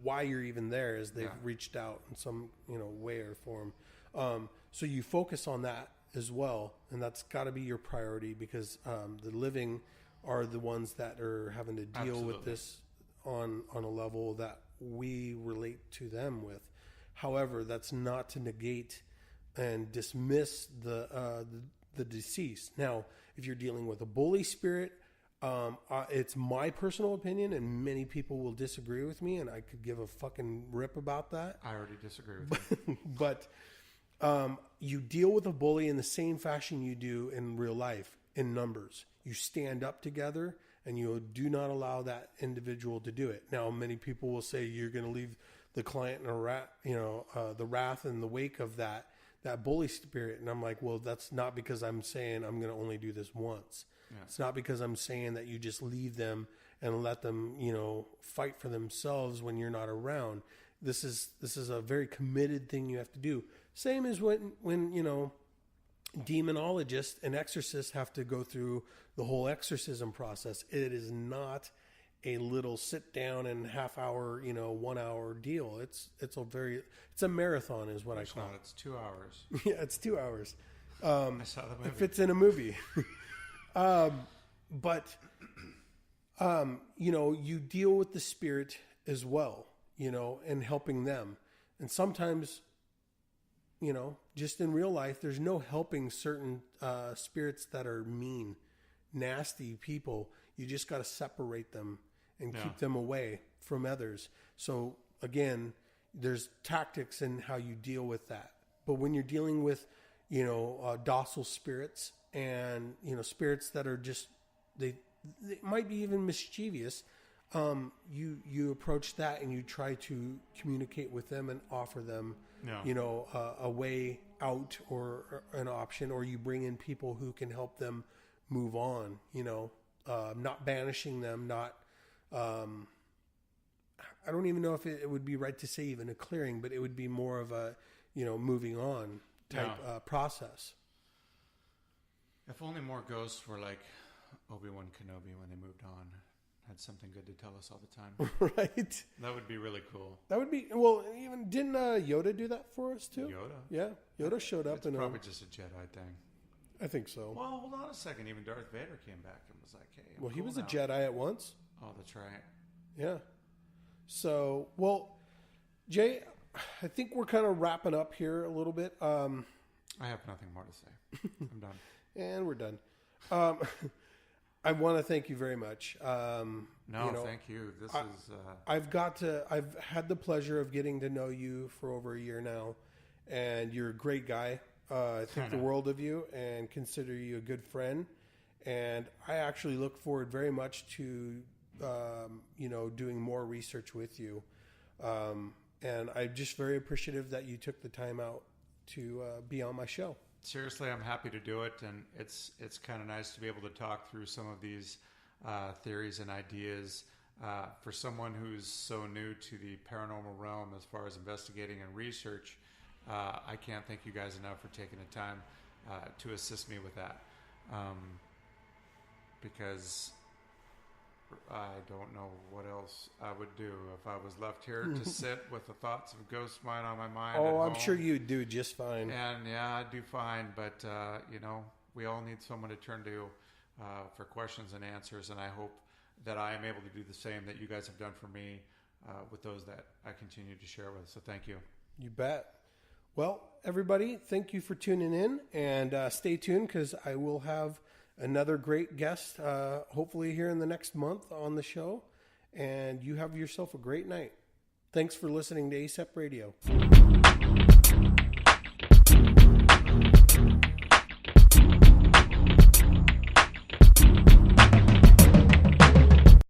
why you're even there is they've reached out in some way or form. So you focus on that as well, and that's got to be your priority because the living are the ones that are having to deal with this on a level that we relate to them with. However, that's not to negate and dismiss the deceased. Now, if you're dealing with a bully spirit, it's my personal opinion, and many people will disagree with me, and I could give a fucking rip about that. I already disagree with you. But you deal with a bully in the same fashion you do in real life, in numbers. You stand up together, and you do not allow that individual to do it. Now, many people will say you're going to leave the client in the wrath and the wake of that bully spirit. And I'm like, well, that's not because I'm saying I'm going to only do this once. Yeah. It's not because I'm saying that you just leave them and let them, fight for themselves when you're not around. This is a very committed thing you have to do. Same as when demonologists and exorcists have to go through the whole exorcism process. It is not a little sit down and half hour, 1 hour deal. It's a marathon is what I call it. It's 2 hours. Yeah, it's 2 hours. I saw the movie. If it's in a movie. But you deal with the spirit as well, and helping them. And sometimes, just in real life, there's no helping certain spirits that are mean, nasty people. You just got to separate them and keep them away from others. So again, there's tactics in how you deal with that. But when you're dealing with, docile spirits and, spirits that are just, they might be even mischievous, you approach that and you try to communicate with them and offer them, a way out or an option, or you bring in people who can help them move on, not banishing them, not, I don't even know if it would be right to say even a clearing, but it would be more of a, moving on type process. If only more ghosts were like Obi-Wan Kenobi when they moved on, had something good to tell us all the time. Right? That would be really cool. That would be, well, even didn't Yoda do that for us too? Yoda? Yeah, Yoda showed up. It's probably just a Jedi thing. I think so. Well, hold on a second. Even Darth Vader came back and was like, hey, I'm he cool was now. a Jedi at once. Oh, that's right. Yeah. So, well, Jay, I think we're kind of wrapping up here a little bit. I have nothing more to say. I'm done. And we're done. I want to thank you very much. Thank you. I've had the pleasure of getting to know you for over a year now, and you're a great guy. I think the world of you and consider you a good friend. And I actually look forward very much to, doing more research with you. And I'm just very appreciative that you took the time out to be on my show. Seriously, I'm happy to do it, and it's kind of nice to be able to talk through some of these theories and ideas. For someone who's so new to the paranormal realm as far as investigating and research, I can't thank you guys enough for taking the time to assist me with that. Because I don't know what else I would do if I was left here to sit with the thoughts of ghost mind on my mind. Oh, I'm sure you do just fine. And yeah, I do fine, but we all need someone to turn to for questions and answers, and I hope that I am able to do the same that you guys have done for me with those that I continue to share with. So thank you. You bet. Well, everybody, thank you for tuning in, and stay tuned because I will have another great guest, hopefully here in the next month on the show. And you have yourself a great night. Thanks for listening to ASAP Radio.